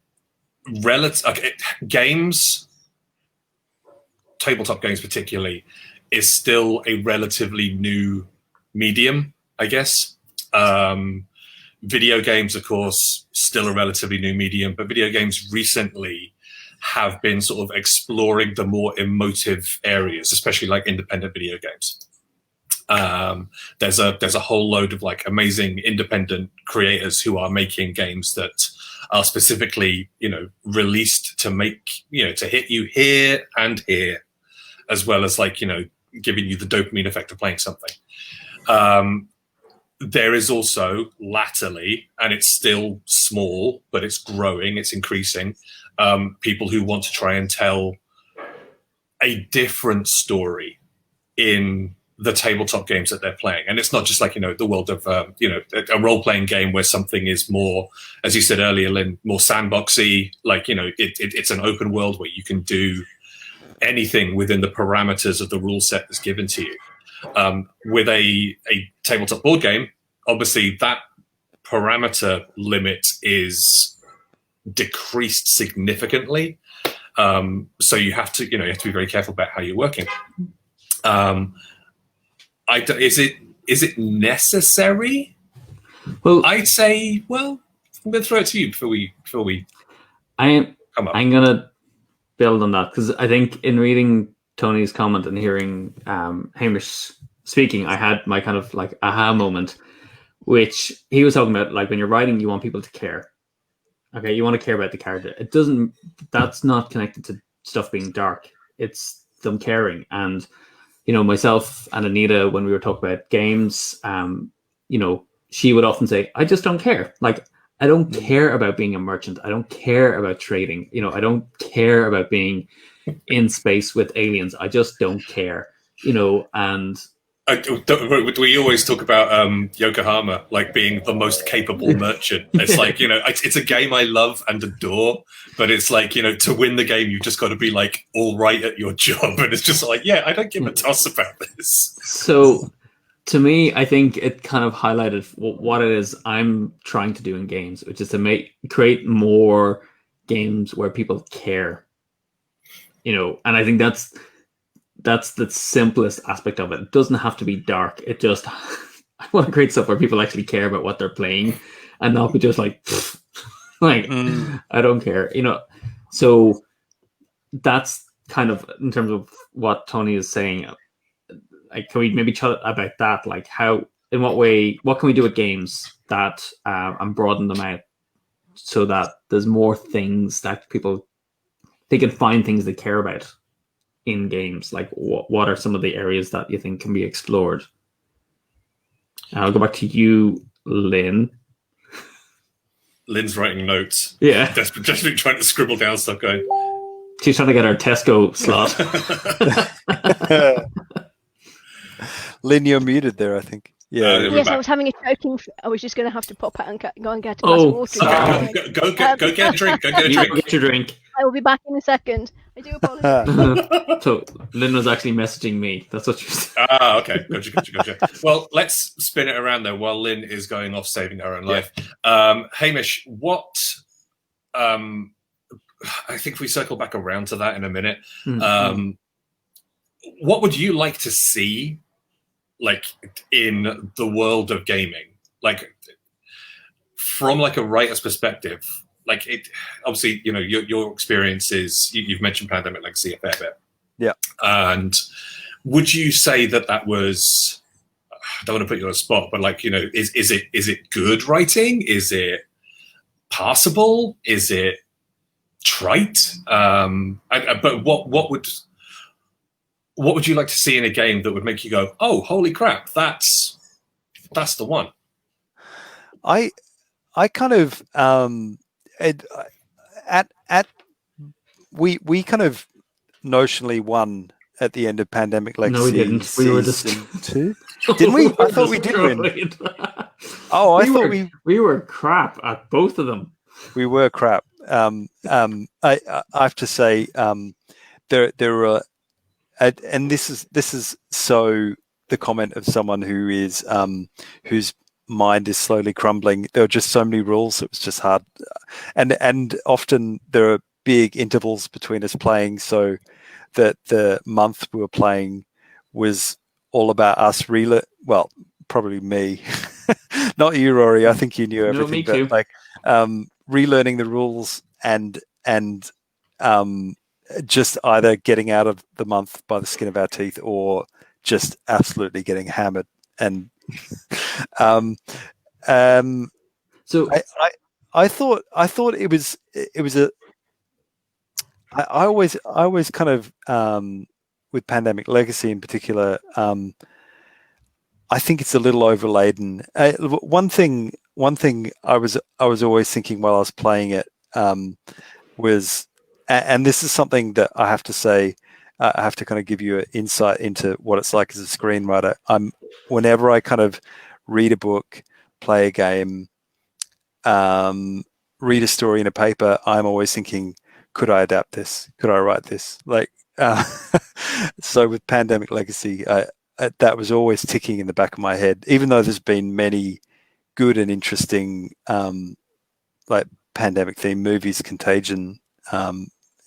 relative. Games, tabletop games particularly, is still a relatively new medium, I guess. Video games, of course, still a relatively new medium, but video games recently have been sort of exploring the more emotive areas, especially like independent video games. There's a whole load of like amazing independent creators who are making games that are specifically, released to make, to hit you here and here, as well as like, giving you the dopamine effect of playing something. There is also latterly, and it's still small, but it's growing, it's increasing, people who want to try and tell a different story in the tabletop games that they're playing. And it's not just like, the world of, a role-playing game where something is more, as you said earlier, Lynn, more sandboxy, like, it's an open world where you can do anything within the parameters of the rule set that's given to you. With a tabletop board game, obviously that parameter limit is decreased significantly. So you have to be very careful about how you're working. Is it necessary? Well, I'd say, I'm going to throw it to you before we I'm come up. I'm gonna build on that, because I think in reading Tony's comment and hearing Hamish speaking, I had my kind of like aha moment, which he was talking about, like when you're writing, you want people to care. Okay, you want to care about the character. That's not connected to stuff being dark. It's them caring. And, myself and Anita, when we were talking about games, she would often say, I just don't care. Like, I don't care about being a merchant. I don't care about trading. I don't care about being in space with aliens. I just don't care, and we always talk about Yokohama like being the most capable merchant. It's like, it's a game I love and adore, but it's like, to win the game, you've just got to be like all right at your job. And it's just like, I don't give a toss about this. So to me, I think it kind of highlighted what it is I'm trying to do in games, which is to create more games where people care, and I think that's the simplest aspect of it. It doesn't have to be dark. It just, I want to create stuff where people actually care about what they're playing and not be just like, I don't care, So that's kind of in terms of what Tony is saying. Like, can we maybe chat about that? Like, in what way, what can we do with games that and broaden them out so that there's more things that they can find things they care about in games? Like, what are some of the areas that you think can be explored? I'll go back to you, Lynn. Lynn's writing notes. Yeah. Desperately trying to scribble down stuff going. She's trying to get her Tesco slot. Lynn, you're muted there, I think. Yeah. Yes, I was having a choking. I was just going to have to pop out and go and get a glass of water. Okay. Go get a drink. Go get a drink. Get your drink. I will be back in a second. I do apologize. So Lynn was actually messaging me. That's what she said. Okay. Gotcha. Well, let's spin it around there while Lynn is going off saving her own life. Hamish, what? I think we circle back around to that in a minute. Mm-hmm. What would you like to see, like, in the world of gaming, like from like a writer's perspective? Like, it obviously, your experience is, you've mentioned Pandemic Legacy a fair bit. Yeah. And would you say that was, I don't want to put you on the spot, but like, is it good writing? Is it passable? Is it trite? But what would you like to see in a game that would make you go, oh, holy crap, that's the one? I kind of we kind of notionally won at the end of Pandemic Legacy. No, we didn't. We were just two. Didn't we? I thought we did win. Oh, I thought we were crap at both of them. crap. I have to say, there are, and this is so the comment of someone who is whose mind is slowly crumbling. There were just so many rules; it was just hard, and often there are big intervals between us playing, so that the month we were playing was all about us well, probably me, not you, Rory. I think you knew No, everything, me but too. like relearning the rules and just either getting out of the month by the skin of our teeth or just absolutely getting hammered. And So I thought it was a. I always kind of with Pandemic Legacy in particular. I think it's a little overladen. One thing I was always thinking while I was playing it was, and this is something that I have to say, I have to kind of give you an insight into what it's like as a screenwriter. Whenever I kind of read a book, play a game, read a story in a paper, I'm always thinking, could I adapt this? Could I write this? Like, so with Pandemic Legacy, that was always ticking in the back of my head, even though there's been many good and interesting, like pandemic themed movies. Contagion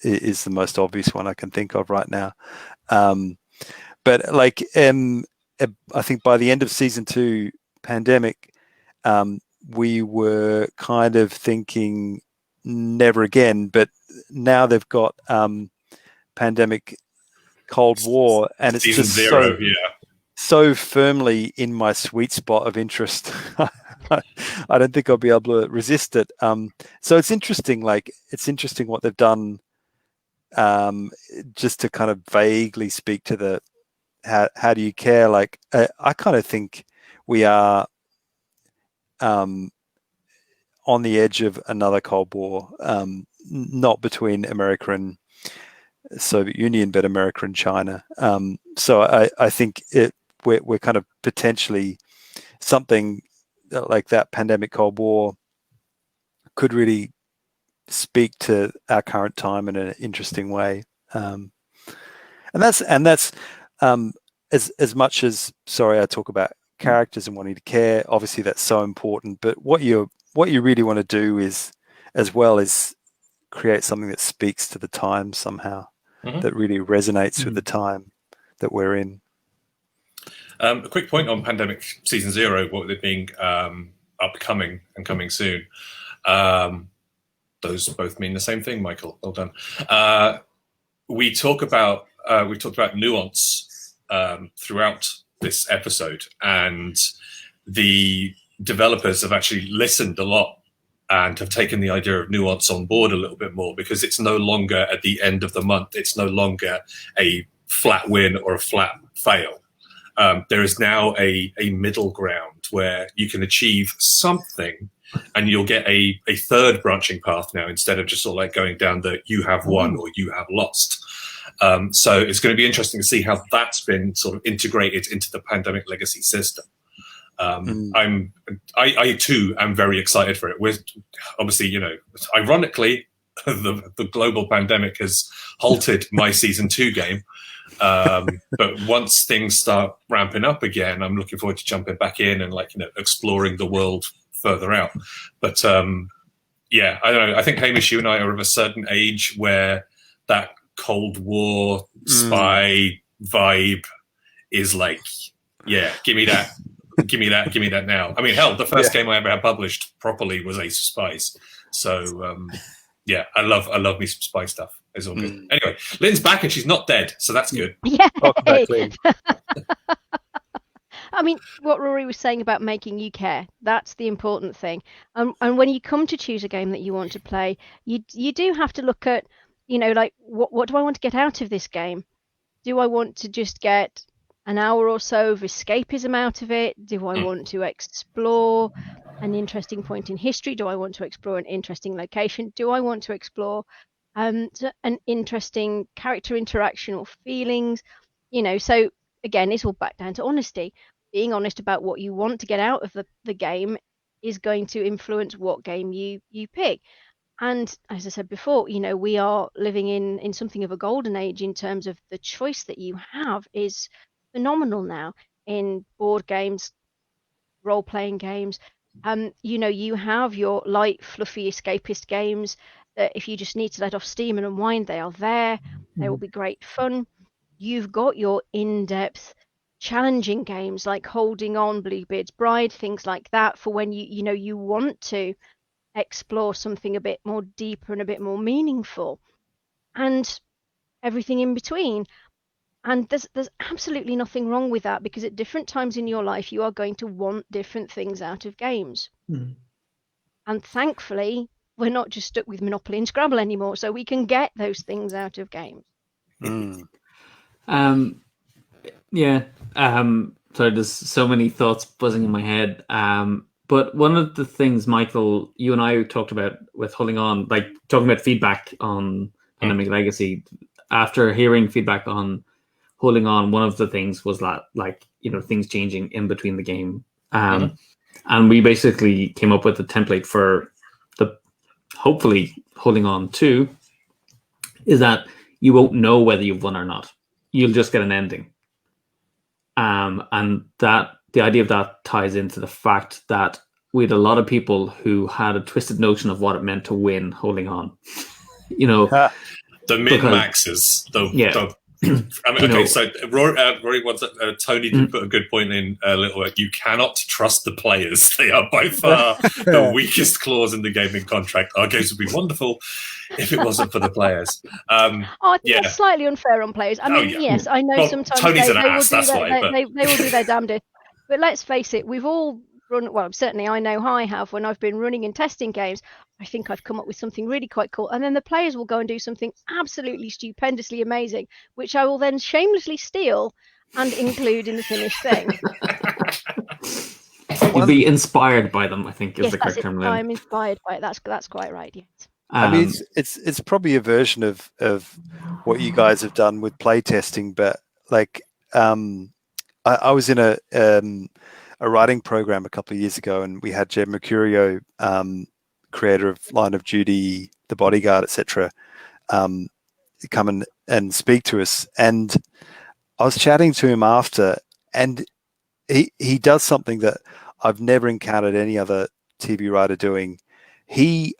is the most obvious one I can think of right now. But like, I think by the end of season 2, Pandemic, we were kind of thinking never again, but now they've got Pandemic Cold War, and it's Season just 0, so firmly in my sweet spot of interest. I don't think I'll be able to resist it. So it's interesting. Like, it's interesting what they've done, just to kind of vaguely speak to the how do you care? Like, I kind of think we are on the edge of another Cold War, not between America and Soviet Union, but America and China. So I think we're kind of potentially something like that Pandemic Cold War could really speak to our current time in an interesting way. And that's as much as, sorry, I talk about characters and wanting to care. Obviously, that's so important. But what you really want to do is, as well, is create something that speaks to the time somehow, that really resonates with the time that we're in. A quick point on Pandemic Season 0, what they're being upcoming and coming soon. Those both mean the same thing, Michael. Well done. We talked about nuance throughout this episode, and the developers have actually listened a lot and have taken the idea of nuance on board a little bit more, because it's no longer at the end of the month. It's no longer a flat win or a flat fail. There is now a middle ground where you can achieve something and you'll get a third branching path now, instead of just sort of like going down the you have won or you have lost. So it's going to be interesting to see how that's been sort of integrated into the Pandemic Legacy system. I too am very excited for it. We're obviously, ironically, the global pandemic has halted my season 2 game. But once things start ramping up again, I'm looking forward to jumping back in and exploring the world further out. But yeah, I don't know. I think, Hamish, you and I are of a certain age where that Cold War spy vibe is like, yeah, give me that. Give me that now. I mean, hell, the first game I ever had published properly was Ace of Spies. So yeah, I love me some spy stuff. It's all good. Anyway, Lynne's back and she's not dead, so that's good. Yeah. Welcome back, Lynne. I mean, what Rory was saying about making you care, that's the important thing. And when you come to choose a game that you want to play, you do have to look at, like, what do I want to get out of this game? Do I want to just get an hour or so of escapism out of it? Do I want to explore an interesting point in history? Do I want to explore an interesting location? Do I want to explore an interesting character interaction or feelings? So again, it's all back down to honesty. Being honest about what you want to get out of the game is going to influence what game you pick. And as I said before, we are living in something of a golden age in terms of the choice that you have is phenomenal now in board games, role-playing games. You have your light, fluffy, escapist games that if you just need to let off steam and unwind, they are there. They will be great fun. You've got your in-depth, challenging games like Holding On, Bluebeard's Bride, things like that for when you want to explore something a bit more deeper and a bit more meaningful, and everything in between. And there's absolutely nothing wrong with that, because at different times in your life you are going to want different things out of games. And thankfully we're not just stuck with Monopoly and Scrabble anymore, so we can get those things out of games. So there's so many thoughts buzzing in my head. But one of the things, Michael, you and I talked about with Holding On, like talking about feedback on Pandemic Legacy, after hearing feedback on Holding On, one of the things was that, things changing in between the game. And we basically came up with a template for the hopefully Holding On 2, is that you won't know whether you've won or not. You'll just get an ending. And that the idea of that ties into the fact that we had a lot of people who had a twisted notion of what it meant to win Holding On. The min-maxes. So Rory wants Tony did put a good point in a little bit. You cannot trust the players. They are by far the weakest clause in the gaming contract. Our games would be wonderful if it wasn't for the players. I think that's slightly unfair on players. I mean, yes, I know sometimes Tony's they an ass, will that's why. they will do their damnedest. But let's face it, we've all run, well, certainly I know I have, when I've been running and testing games, I think I've come up with something really quite cool. And then the players will go and do something absolutely stupendously amazing, which I will then shamelessly steal and include in the finished thing. You'll be inspired by them, I think, is yes, the correct term. I'm inspired by it. That's quite right, yes. I mean, it's probably a version of what you guys have done with playtesting, but I was in a writing program a couple of years ago, and we had Jed Mercurio, creator of Line of Duty, The Bodyguard, etc., come and speak to us. And I was chatting to him after, and he does something that I've never encountered any other TV writer doing. He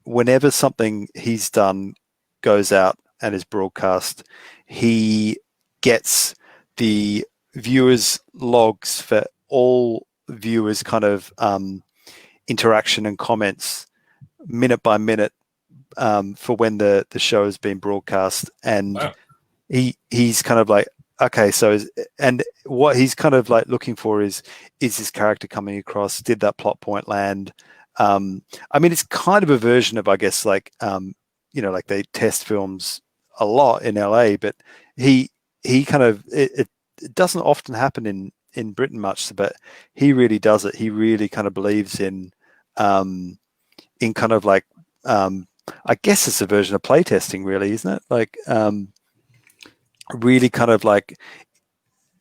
whenever something he's done goes out and is broadcast, he gets the viewers' logs for all viewers' kind of interaction and comments minute by minute for when the show has been broadcast. And wow. he's kind of like, okay, so and what he's kind of like looking for is this character coming across? Did that plot point land? I mean, it's kind of a version of, I guess, like like they test films a lot in LA, but he kind of it doesn't often happen in Britain much, but he really does it. He really kind of believes in kind of like I guess it's a version of playtesting, really, isn't it? Like really kind of like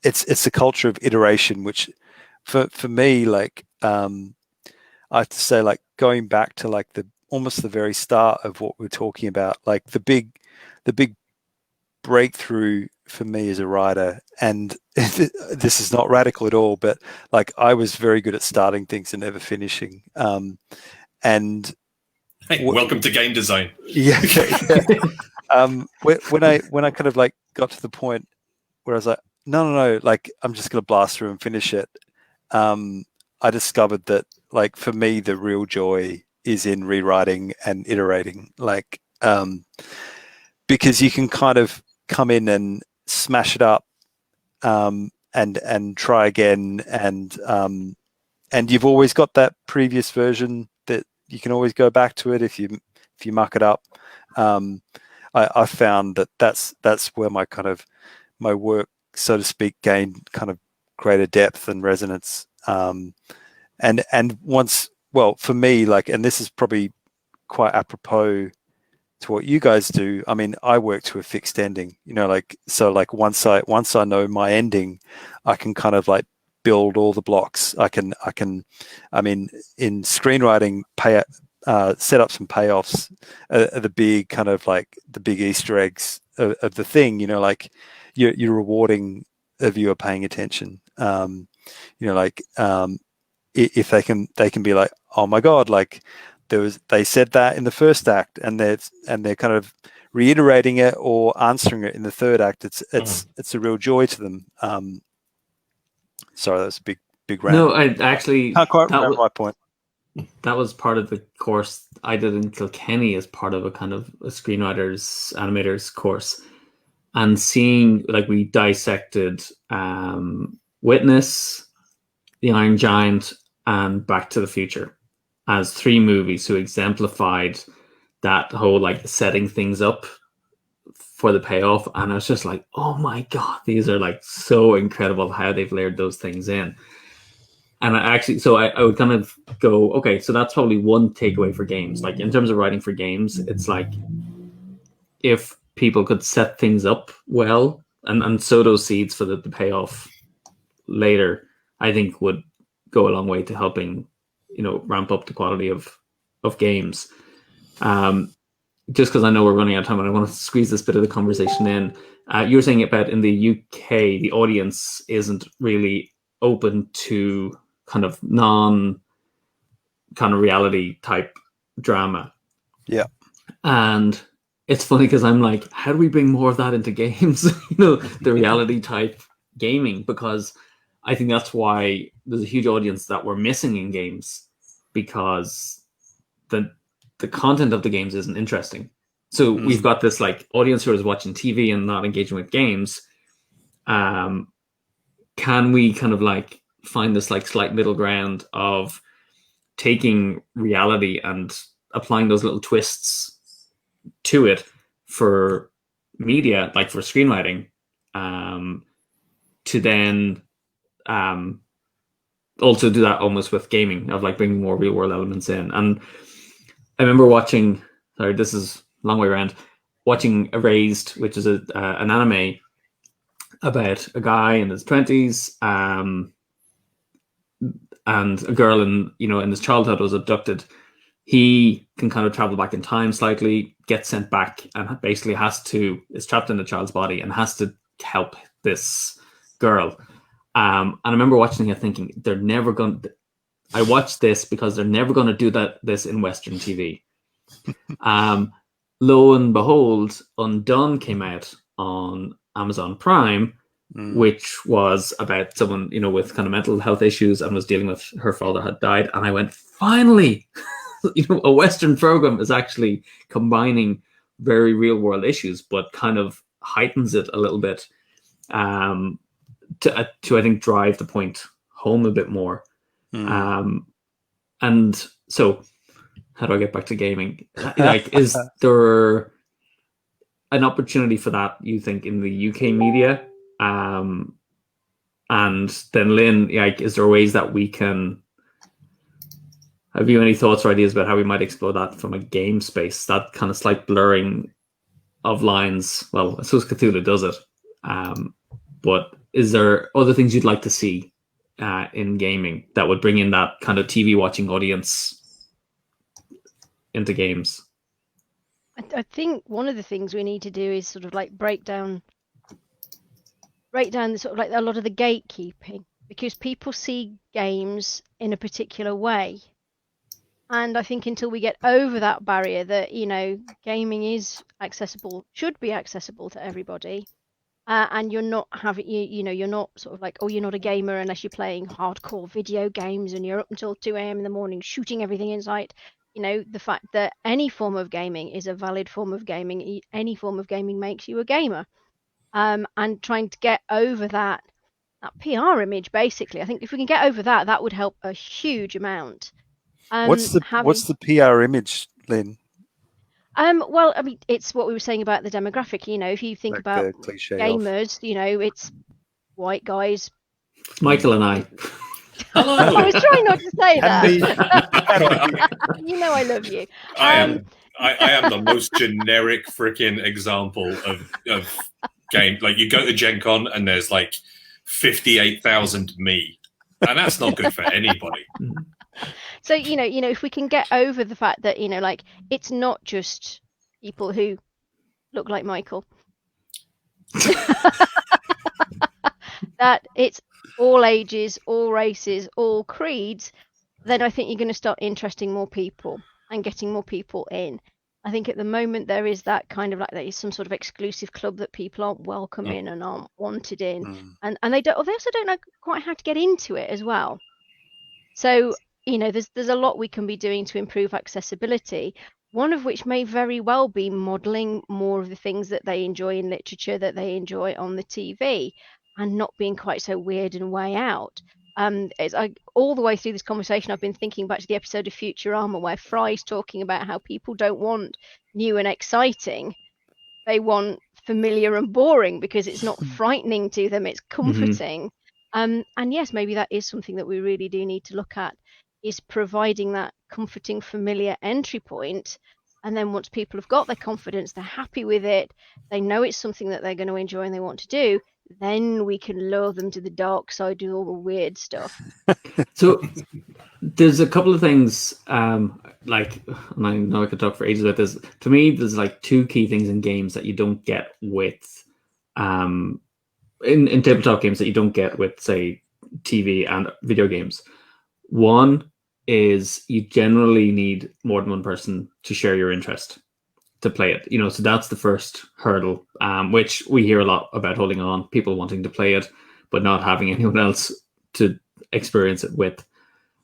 it's a culture of iteration, which for me, like I have to say, like going back to like almost the very start of what we're talking about, like the big breakthrough for me as a writer, and this is not radical at all, but like I was very good at starting things and never finishing. And hey, welcome to game design. Yeah. When I kind of like got to the point where I was like, no, like I'm just gonna blast through and finish it. I discovered that, like, for me, the real joy is in rewriting and iterating, like, because you can kind of come in and smash it up, and try again, and you've always got that previous version that you can always go back to it if you muck it up. I found that's where my work, so to speak, gained kind of greater depth and resonance. And once, well, for me, like, and this is probably quite apropos to what you guys do. I mean, I work to a fixed ending, like, so like once I know my ending, I can kind of like build all the blocks. I mean, in screenwriting, setups and payoffs are the big kind of like the big Easter eggs of the thing. You know, like you're rewarding a viewer paying attention. You know, like if they can be like, oh my god, like they said that in the first act, and they're kind of reiterating it or answering it in the third act. It's a real joy to them. Sorry, that's a big rant. No, I actually can't quite remember my point. That was part of the course I did in Kilkenny as part of a kind of a screenwriters, animators course. And seeing, like, we dissected Witness, The Iron Giant, and Back to the Future as 3 movies who exemplified that whole, like, setting things up for the payoff. And I was just like, oh my God, these are like so incredible how they've layered those things in. And I would kind of go, okay, so that's probably one takeaway for games. Like, in terms of writing for games, it's like, if people could set things up well and sow those seeds for the payoff later, I think would go a long way to helping, you know, ramp up the quality of games. Just because I know we're running out of time and I want to squeeze this bit of the conversation in. You were saying about in the UK, the audience isn't really open to kind of reality type drama. Yeah. And it's funny because I'm like, how do we bring more of that into games? You know, the reality type gaming, because I think that's why there's a huge audience that we're missing in games, because the content of the games isn't interesting. So we've got this like audience who is watching TV and not engaging with games. Can we kind of like find this like slight middle ground of taking reality and applying those little twists to it for media, like for screenwriting, to then also do that almost with gaming, of like bringing more real world elements in. And I remember watching, sorry, this is a long way around, watching Erased, which is an anime about a guy in his 20s and a girl in his childhood was abducted. He can kind of travel back in time slightly, get sent back, and basically is trapped in the child's body and has to help this girl. And I remember watching it thinking, I watched this because they're never going to do this in Western TV. Lo and behold, Undone came out on Amazon Prime, which was about someone, you know, with kind of mental health issues and was dealing with her father had died. And I went, finally, you know, a Western program is actually combining very real world issues, but kind of heightens it a little bit to I think drive the point home a bit more. And so, how do I get back to gaming? Like, is there an opportunity for that, you think, in the UK media? And then Lynne, like, is there ways that we can, have you any thoughts or ideas about how we might explore that from a game space, that kind of slight blurring of lines? Well, I suppose Cthulhu does it. But is there other things you'd like to see in gaming that would bring in that kind of TV watching audience into games? I think one of the things we need to do is sort of like break down the sort of like a lot of the gatekeeping, because people see games in a particular way. And I think until we get over that barrier that, you know, gaming is accessible, should be accessible to everybody, and you're not having, you're not sort of like, oh, you're not a gamer unless you're playing hardcore video games and you're up until 2 a.m. in the morning shooting everything in sight. You know, the fact that any form of gaming is a valid form of gaming, any form of gaming makes you a gamer. And trying to get over that PR image, basically. I think if we can get over that, that would help a huge amount. What's the PR image, Lynne? Well, I mean, it's what we were saying about the demographic. You know, if you think Like about gamers, you know, it's white guys. Michael and I. Hello. I was trying not to say that. You know, I love you. I am the most generic freaking example of game. Like, you go to Gen Con and there's like 58,000 me, and that's not good for anybody. So if we can get over the fact that like it's not just people who look like Michael, that it's all ages, all races, all creeds, then I think you're going to start interesting more people and getting more people in. I think at the moment there is that kind of like there is some sort of exclusive club that people aren't welcome in and aren't wanted in, and they also don't know quite how to get into it as well. So there's a lot we can be doing to improve accessibility. One of which may very well be modeling more of the things that they enjoy in literature, that they enjoy on the TV, and not being quite so weird and way out. All the way through this conversation, I've been thinking back to the episode of Futurama where Fry's talking about how people don't want new and exciting. They want familiar and boring because it's not frightening to them, it's comforting. And yes, maybe that is something that we really do need to look at, is providing that comforting, familiar entry point. And then once people have got their confidence, they're happy with it, they know it's something that they're going to enjoy and they want to do, then we can lure them to the dark side, do all the weird stuff. So there's a couple of things, like, and I know I could talk for ages about this. To me, there's like two key things in games that you don't get with, in tabletop games that you don't get with, say, TV and video games. One is you generally need more than one person to share your interest to play it. So that's the first hurdle, which we hear a lot about holding on, people wanting to play it, but not having anyone else to experience it with.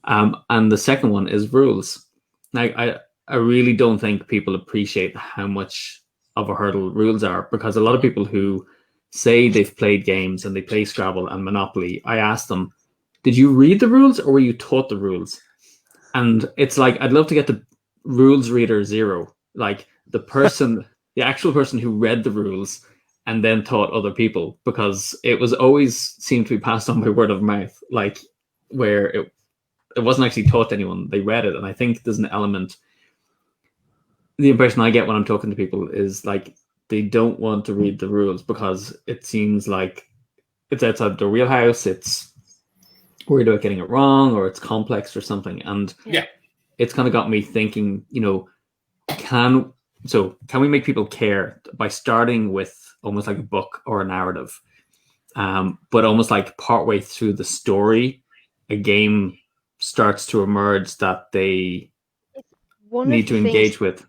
And the second one is rules. Now, I really don't think people appreciate how much of a hurdle rules are, because a lot of people who say they've played games and they play Scrabble and Monopoly, I ask them, did you read the rules or were you taught the rules? And it's like, I'd love to get the rules reader 0, like the actual person who read the rules and then taught other people, because it was always seemed to be passed on by word of mouth, like where it wasn't actually taught to anyone. They read it. And I think there's an element, the impression I get when I'm talking to people is like, they don't want to read the rules because it seems like it's outside their wheelhouse. It's worried about getting it wrong, or it's complex or something. And it's kind of got me thinking, can we make people care by starting with almost like a book or a narrative, but almost like partway through the story, a game starts to emerge that they need to engage with.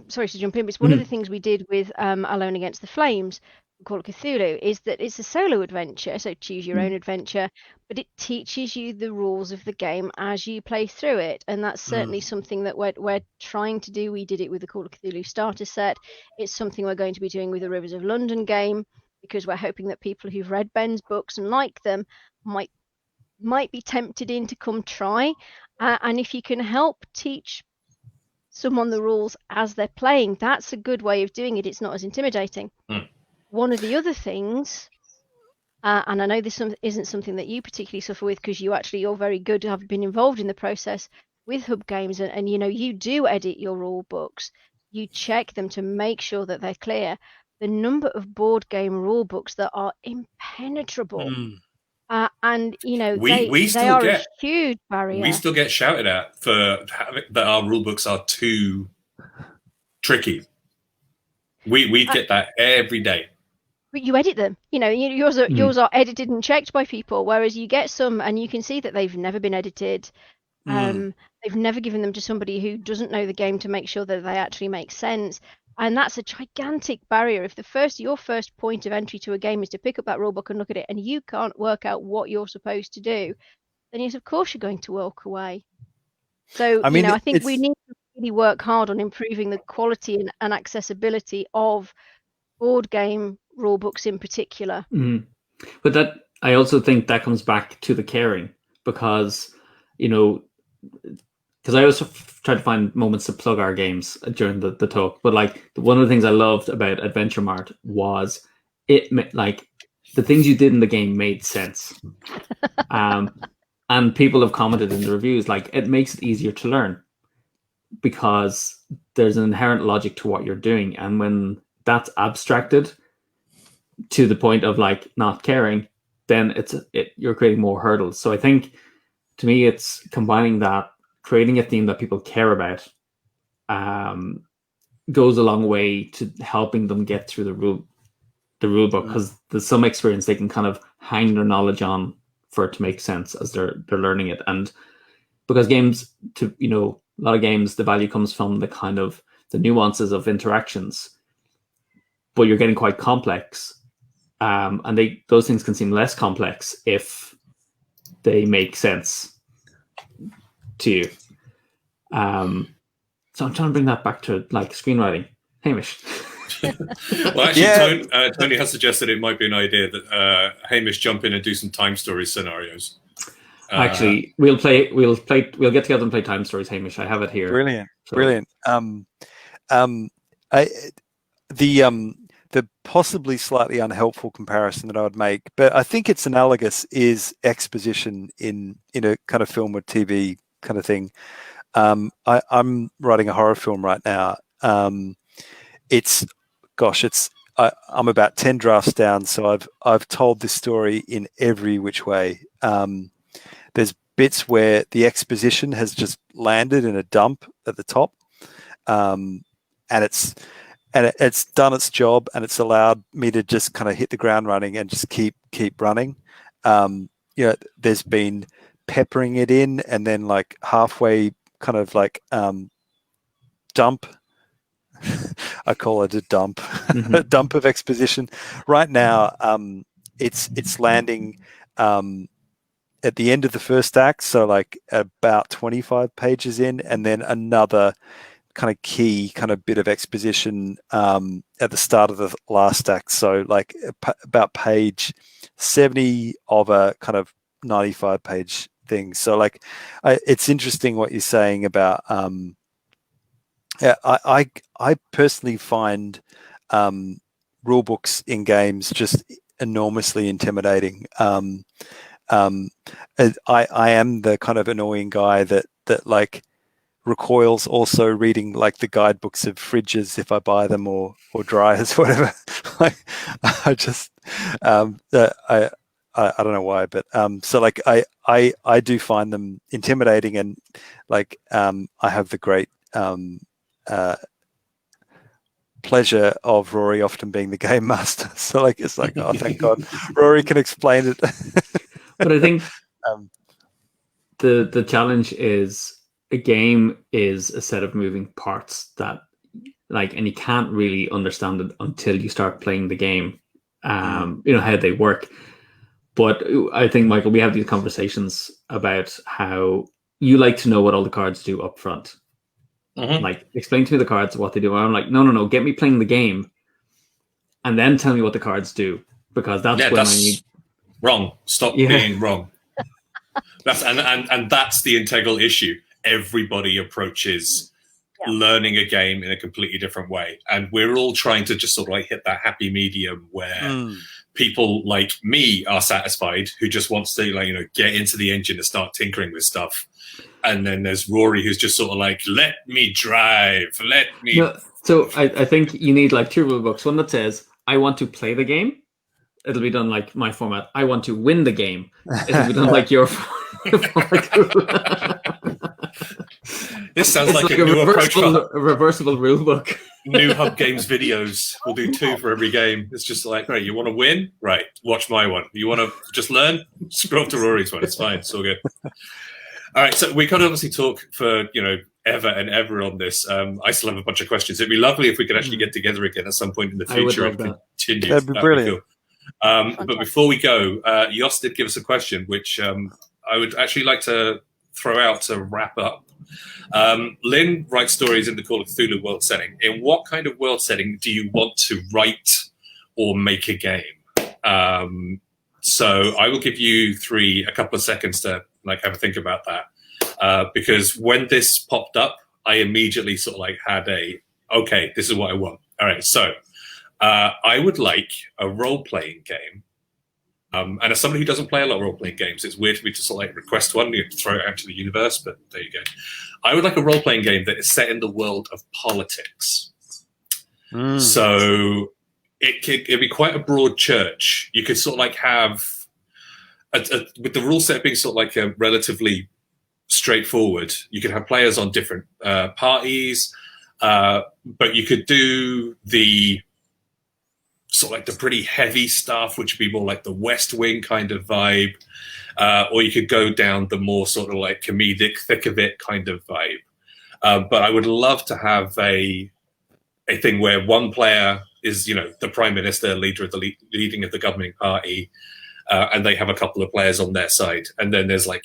Sorry to jump in, but it's one of the things we did with Alone Against the Flames, Call of Cthulhu, is that it's a solo adventure, so choose your own adventure, but it teaches you the rules of the game as you play through it, and that's certainly something that we're trying to do. We did it with the Call of Cthulhu starter set. It's something we're going to be doing with the Rivers of London game, because we're hoping that people who've read Ben's books and like them might be tempted in to come try, and if you can help teach someone the rules as they're playing, that's a good way of doing it. It's not as intimidating. One of the other things, and I know this isn't something that you particularly suffer with, because you're very good to have been involved in the process with Hub Games, and you do edit your rule books, you check them to make sure that they're clear. The number of board game rule books that are impenetrable, and they are a huge barrier. We still get shouted at for that our rule books are too tricky. We get that every day. But you edit them. Yours are edited and checked by people, whereas you get some and you can see that they've never been edited. They've never given them to somebody who doesn't know the game to make sure that they actually make sense. And that's a gigantic barrier. If your first point of entry to a game is to pick up that rulebook and look at it, and you can't work out what you're supposed to do, then yes, of course you're going to walk away. So I think we need to really work hard on improving the quality and accessibility of board game rulebooks in particular. But that, I also think that comes back to the caring, because because I also try to find moments to plug our games during the talk. But like, one of the things I loved about Adventure Mart was like the things you did in the game made sense. And people have commented in the reviews, like, it makes it easier to learn because there's an inherent logic to what you're doing. And when that's abstracted to the point of like not caring, then you're creating more hurdles. So I think, to me, it's combining that, creating a theme that people care about, goes a long way to helping them get through the rule book, because there's some experience they can kind of hang their knowledge on for it to make sense as they're learning it. And because games, a lot of games, the value comes from the kind of the nuances of interactions, but you're getting quite complex. And those things can seem less complex if they make sense to you. So I'm trying to bring that back to like screenwriting. Hamish. Well, actually, Tony has suggested it might be an idea that Hamish jump in and do some time story scenarios. Actually, we'll get together and play time stories, Hamish. I have it here. Brilliant. The possibly slightly unhelpful comparison that I would make, but I think it's analogous, is exposition in a kind of film or TV kind of thing. I'm writing a horror film right now. I'm about 10 drafts down, so I've told this story in every which way. There's bits where the exposition has just landed in a dump at the top, and it's done its job, and it's allowed me to just kind of hit the ground running and just keep running. There's been peppering it in, and then like halfway kind of like dump. I call it a dump, a dump of exposition. Right now, it's landing at the end of the first act, so like about 25 pages in, and then another kind of key kind of bit of exposition at the start of the last act. So like about page 70 of a kind of 95 page thing. So like it's interesting what you're saying about I personally find rule books in games just enormously intimidating. I am the kind of annoying guy that like recoils also reading like the guidebooks of fridges if I buy them, or dryers or whatever. I just I don't know why, but so like I do find them intimidating, and like I have the great pleasure of Rory often being the game master. So like it's like, oh, thank God Rory can explain it. But I think the challenge is, a game is a set of moving parts that and you can't really understand it until you start playing the game, how they work. But I think, Michael, we have these conversations about how you like to know what all the cards do up front. Like, explain to me the cards, what they do. And I'm like, no, get me playing the game, and then tell me what the cards do, because that's when I need. Wrong. Stop being wrong. That's and that's the integral issue. Everybody approaches learning a game in a completely different way, and we're all trying to just sort of like hit that happy medium where people like me are satisfied, who just wants to get into the engine and start tinkering with stuff. And then there's Rory, who's just sort of like, let me drive, let me. No, so I think you need like two rule books. One that says, I want to play the game. It'll be done like my format. I want to win the game. It'll be done like your format. This sounds like a new approach for a reversible rule book. New Hub Games videos. We'll do 2 for every game. It's just like, right, you want to win? Right, watch my one. You want to just learn? Scroll to Rory's one. It's fine. It's all good. All right, so we could obviously talk for ever and ever on this. I still have a bunch of questions. It'd be lovely if we could actually get together again at some point in the future and continue. That'd be brilliant. Cool. But before we go, Jos did give us a question, which I would actually like to throw out to wrap up. Lynne writes stories in the Call of Cthulhu world setting. In what kind of world setting do you want to write or make a game? So I will give you a couple of seconds to have a think about that. Because when this popped up, I immediately sort of had okay, this is what I want. All right, so I would like a role-playing game. And as somebody who doesn't play a lot of role-playing games, it's weird for me to sort of request one. You have to throw it out to the universe, but there you go. I would like a role-playing game that is set in the world of politics. So it'd be quite a broad church. You could sort of have with the rule set being sort of like relatively straightforward, you could have players on different parties, but you could do the sort of like the pretty heavy stuff, which would be more like the West Wing kind of vibe, or you could go down the more sort of like comedic, thick of it kind of vibe. But I would love to have a thing where one player is, the prime minister, leader of the leading of the governing party, and they have a couple of players on their side, and then there's like,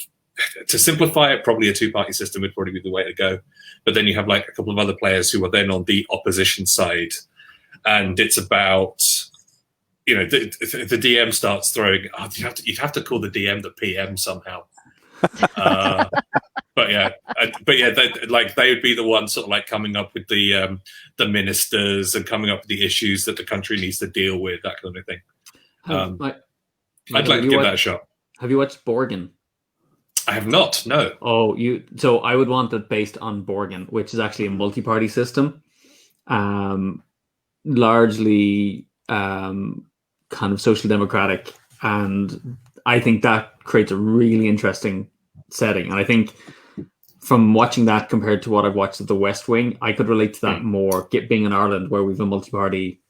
to simplify it, probably a two-party system would probably be the way to go. But then you have like a couple of other players who are then on the opposition side, and it's about, the DM starts throwing. Oh, you'd have to call the DM the PM somehow. But yeah, they would be the ones sort of like coming up with the ministers and coming up with the issues that the country needs to deal with, that kind of thing. I'd like to give that a shot. Have you watched Borgen? I have not. No. Oh, so I would want it based on Borgen, which is actually a multi-party system, largely kind of social democratic, and I think that creates a really interesting setting. And I think from watching that compared to what I've watched of the West Wing, I could relate to that more. Being in Ireland, where we've a multi-party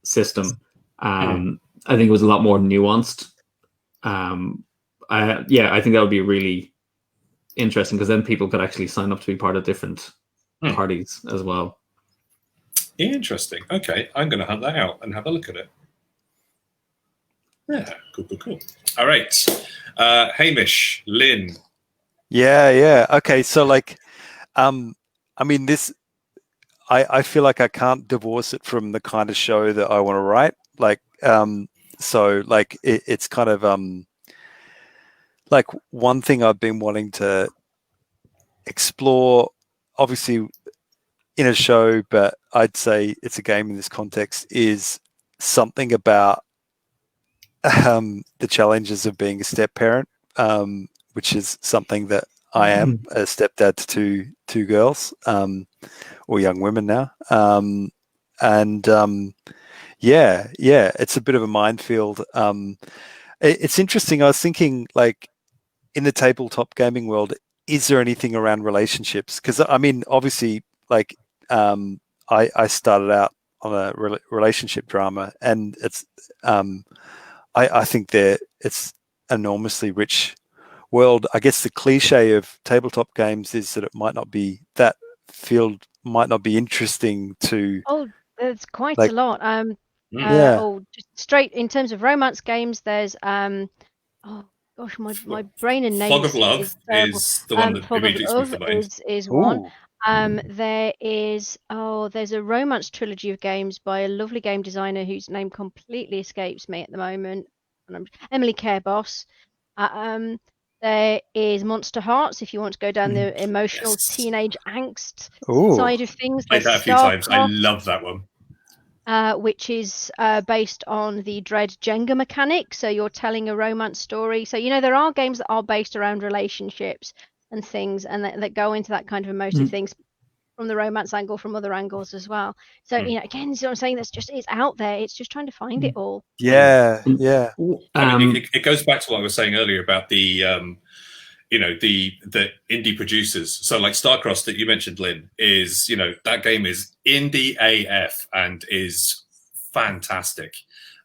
system, I think it was a lot more nuanced. I think that would be really interesting, because then people could actually sign up to be part of different parties as well. Interesting. Okay, I'm going to hunt that out and have a look at it. Yeah, cool. All right, Hamish, Lynne. Yeah. Okay, so like, I mean, this, I feel like I can't divorce it from the kind of show that I want to write. Like, so like it's kind of like one thing I've been wanting to explore, obviously in a show, but I'd say it's a game in this context, is something about the challenges of being a step parent, which is something that I am, a stepdad to two girls, or young women now. It's a bit of a minefield. It's interesting. I was thinking, like, in the tabletop gaming world, is there anything around relationships? Because I mean, obviously, like, I started out on a relationship drama, and it's I think it's enormously rich world. I guess the cliche of tabletop games is that it might not be, that field might not be interesting to. Oh, there's quite like, a lot. Just straight in terms of romance games, there's oh gosh, my brain and names. Fog of Love is the one that Fog immediately of springs to Love mind. is one. There's a romance trilogy of games by a lovely game designer whose name completely escapes me at the moment. Emily Cairboss. There is Monster Hearts, if you want to go down the emotional teenage angst side of things. Played that a few times. I love that one. Which is based on the Dread Jenga mechanic. So you're telling a romance story. So, there are games that are based around relationships and things, and that go into that kind of emotive things from the romance angle, from other angles as well. So, again, what I'm saying, it's out there. It's just trying to find it all. Yeah. I mean, it goes back to what I was saying earlier about the the indie producers. So like Starcross that you mentioned, Lynne, is, that game is indie AF and is fantastic.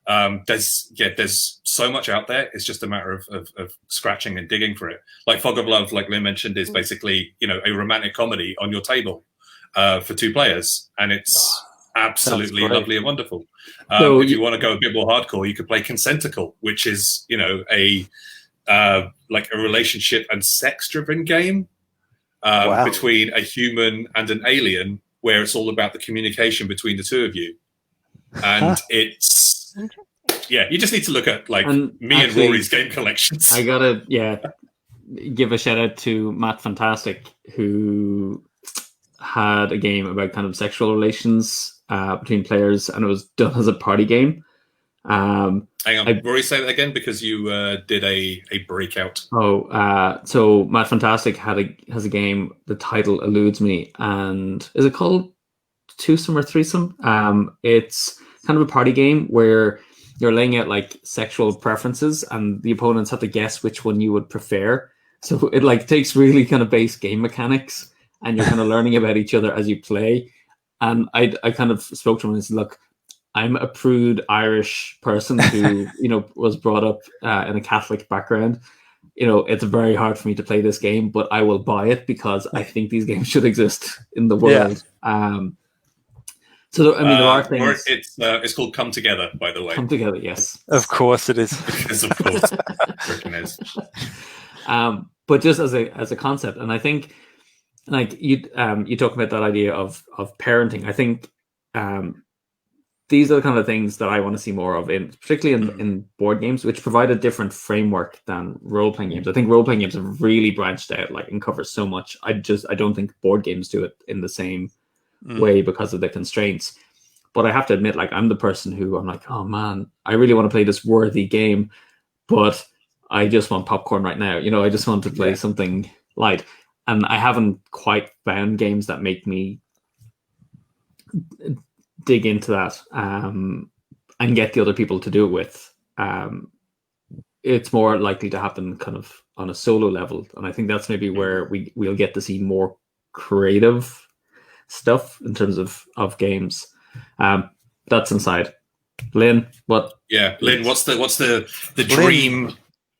There's so much out there. It's just a matter of scratching and digging for it. Like Fog of Love, like Lynne mentioned, is basically, a romantic comedy on your table for two players, and it's absolutely lovely and wonderful. So if you want to go a bit more hardcore, you could play Consenticle, which is, like a relationship and sex-driven game between a human and an alien, where it's all about the communication between the two of you. And it's, you just need to look at and Rory's game collections. I gotta give a shout out to Matt Fantastic, who had a game about kind of sexual relations between players, and it was done as a party game. Hang on, Rory, say that again, because you did a breakout. So Matt Fantastic has a game. The title eludes me, and is it called Twosome or Threesome? It's kind of a party game where you're laying out like sexual preferences, and the opponents have to guess which one you would prefer. So it like takes really kind of base game mechanics, and you're kind of learning about each other as you play. And I kind of spoke to him and said, look, I'm a prude Irish person who, was brought up in a Catholic background. It's very hard for me to play this game, but I will buy it because I think these games should exist in the world. Yeah. So, I mean, there are things. It's called Come Together, by the way. Come Together, yes. Of course it is. Because of course it is. But just as a concept, and I think, like you talk about that idea of parenting. I think these are the kind of things that I want to see more of, particularly in board games, which provide a different framework than role-playing games. I think role-playing games have really branched out, like, and cover so much. I don't think board games do it in the same way because of the constraints. But I have to admit, like, I'm the person who I'm like, oh man, I really want to play this worthy game, but I just want popcorn right now. I just want to play something light. And I haven't quite found games that make me dig into that and get the other people to do it with. It's more likely to happen kind of on a solo level. And I think that's maybe where we'll get to see more creative stuff in terms of games. That's inside. Lynne, what? Yeah, Lynne, what's the dream?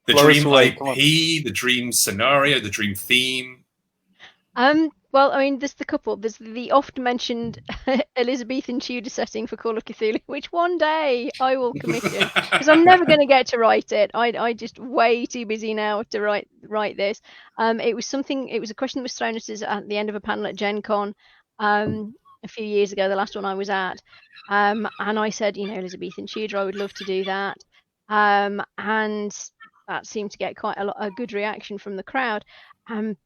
The dream IP, the dream scenario, the dream theme. Well, I mean, there's the couple. There's the oft-mentioned Elizabethan Tudor setting for Call of Cthulhu, which one day I will commission, because I'm never going to get to write it. I just way too busy now to write this. It was a question that was thrown at us at the end of a panel at Gen Con a few years ago, the last one I was at. And I said, Elizabethan Tudor, I would love to do that. And that seemed to get quite a good reaction from the crowd.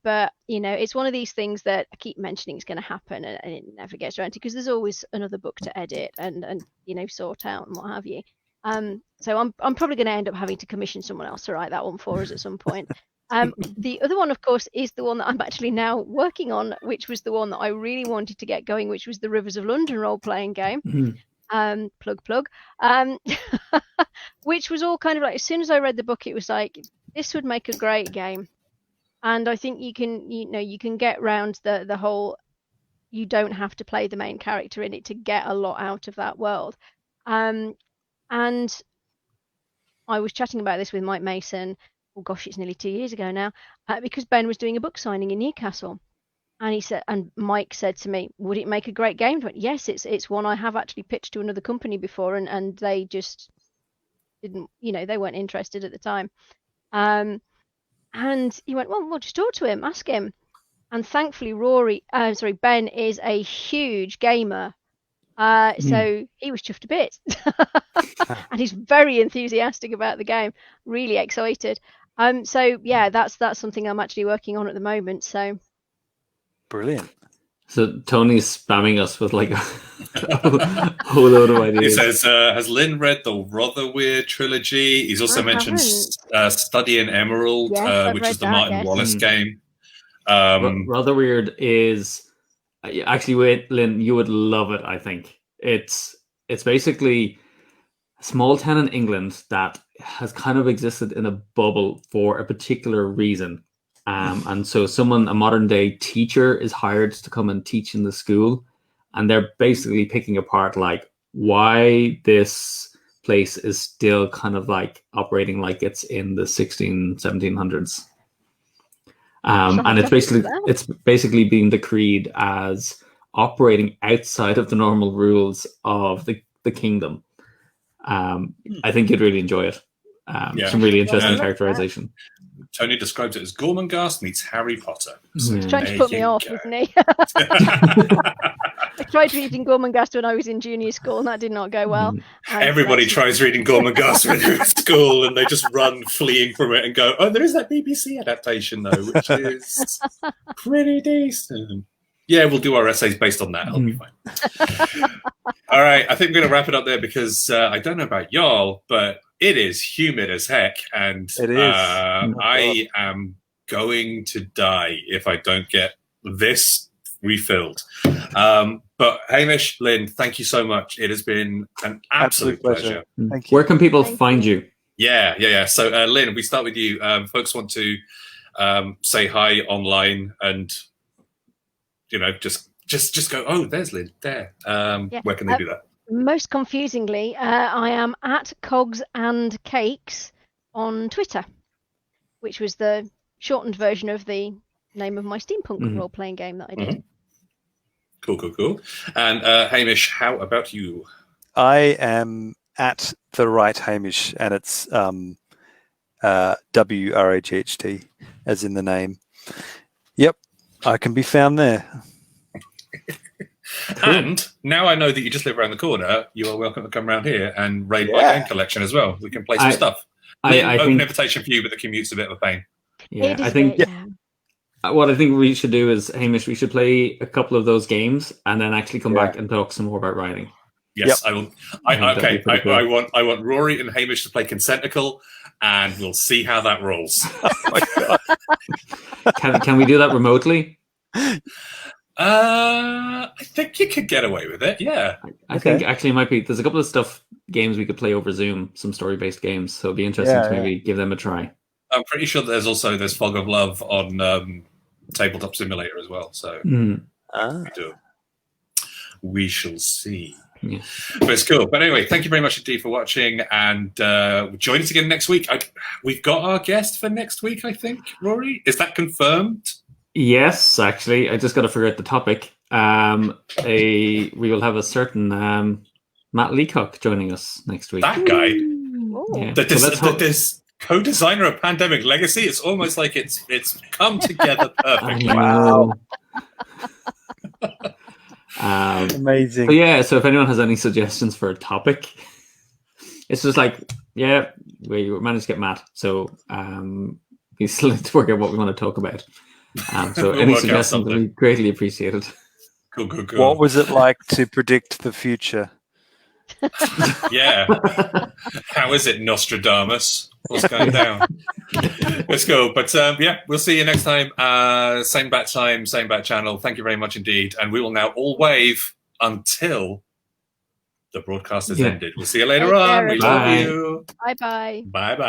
But it's one of these things that I keep mentioning is going to happen, and it never gets around to, because there's always another book to edit and sort out and what have you. So I'm probably going to end up having to commission someone else to write that one for us at some point. The other one, of course, is the one that I'm actually now working on, which was the one that I really wanted to get going, which was the Rivers of London role-playing game. Plug. Which was all kind of like, as soon as I read the book, it was like, this would make a great game. And I think you can get round the whole, you don't have to play the main character in it to get a lot out of that world. And I was chatting about this with Mike Mason, oh gosh, it's nearly 2 years ago now, because Ben was doing a book signing in Newcastle. And Mike said to me, would it make a great game? I went, yes, it's one I have actually pitched to another company before, and they just didn't, they weren't interested at the time. And he went, well, we'll just talk to him, ask him. And thankfully, Ben is a huge gamer. So he was chuffed a bit. And he's very enthusiastic about the game, really excited. So yeah, that's something I'm actually working on at the moment. So brilliant. So Tony's spamming us with like a whole load of ideas. He says, has Lynne read the Rotherweir trilogy? He's also mentioned Study in Emerald, which is the Martin Wallace game. Rotherweir is actually, wait, Lynne, you would love it. I think it's basically a small town in England that has kind of existed in a bubble for a particular reason. And so a modern day teacher is hired to come and teach in the school, and they're basically picking apart like why this place is still kind of like operating like it's in the 1700s. And it's basically being decreed as operating outside of the normal rules of the kingdom. I think you'd really enjoy it. Some really interesting characterization. Tony describes it as Gormenghast meets Harry Potter. So he's trying to put me off, isn't he? I tried reading Gormenghast when I was in junior school, and that did not go well. Everybody tries reading Gormenghast when they're at school, and they just run fleeing from it and go, oh, there is that BBC adaptation, though, which is pretty decent. Yeah, we'll do our essays based on that. It'll be fine. All right, I think we're going to wrap it up there because I don't know about y'all, but it is humid as heck, and it is. I am going to die if I don't get this refilled. But Hamish, Lynne, thank you so much. It has been an absolute pleasure. Thank you. Where can people Thank find you? Yeah. So, Lynne, we start with you. Folks want to say hi online, and just go. Oh, there's Lynne there. Where can they do that? Most confusingly, I am at Cogs and Cakes on Twitter, which was the shortened version of the name of my steampunk role-playing game that I did. Cool. And Hamish, how about you? I am at the right Hamish, and it's WRHHT, as in the name. Yep, I can be found there. And now I know that you just live around the corner, you are welcome to come around here and raid my game collection as well. We can play some stuff. I open think invitation for you, but the commute's a bit of a pain. yeah, It is I think a bit, yeah. what I think we should do is, Hamish, we should play a couple of those games and then actually come back and talk some more about writing. Yes, I will. that'd be pretty cool. I want Rory and Hamish to play Consenticle, and we'll see how that rolls. Oh my God. Can we do that remotely? I think you could get away with it. Yeah. I think actually it might be. There's a couple of games we could play over Zoom, some story-based games. So it'd be interesting to maybe give them a try. I'm pretty sure there's Fog of Love on Tabletop Simulator as well. So we shall see. Yeah. But it's cool. But anyway, thank you very much indeed for watching, and join us again next week. We've got our guest for next week, I think. Rory, is that confirmed? Yes, actually, I just got to figure out the topic. We will have a certain Matt Leacock joining us next week. That guy, Yeah. this co-designer of Pandemic Legacy. It's almost like it's come together perfectly. Wow. Amazing. Amazing. So if anyone has any suggestions for a topic, it's just like, we managed to get Matt. So we still need to work out what we want to talk about. So We'll any work out suggestions something. would be greatly appreciated. Cool. What was it like to predict the future? Yeah. How is it, Nostradamus? What's going down? Let's go. But we'll see you next time. Same bat time, same bat channel. Thank you very much indeed. And we will now all wave until the broadcast has ended. We'll see you later on. We love you. Bye-bye. Bye-bye.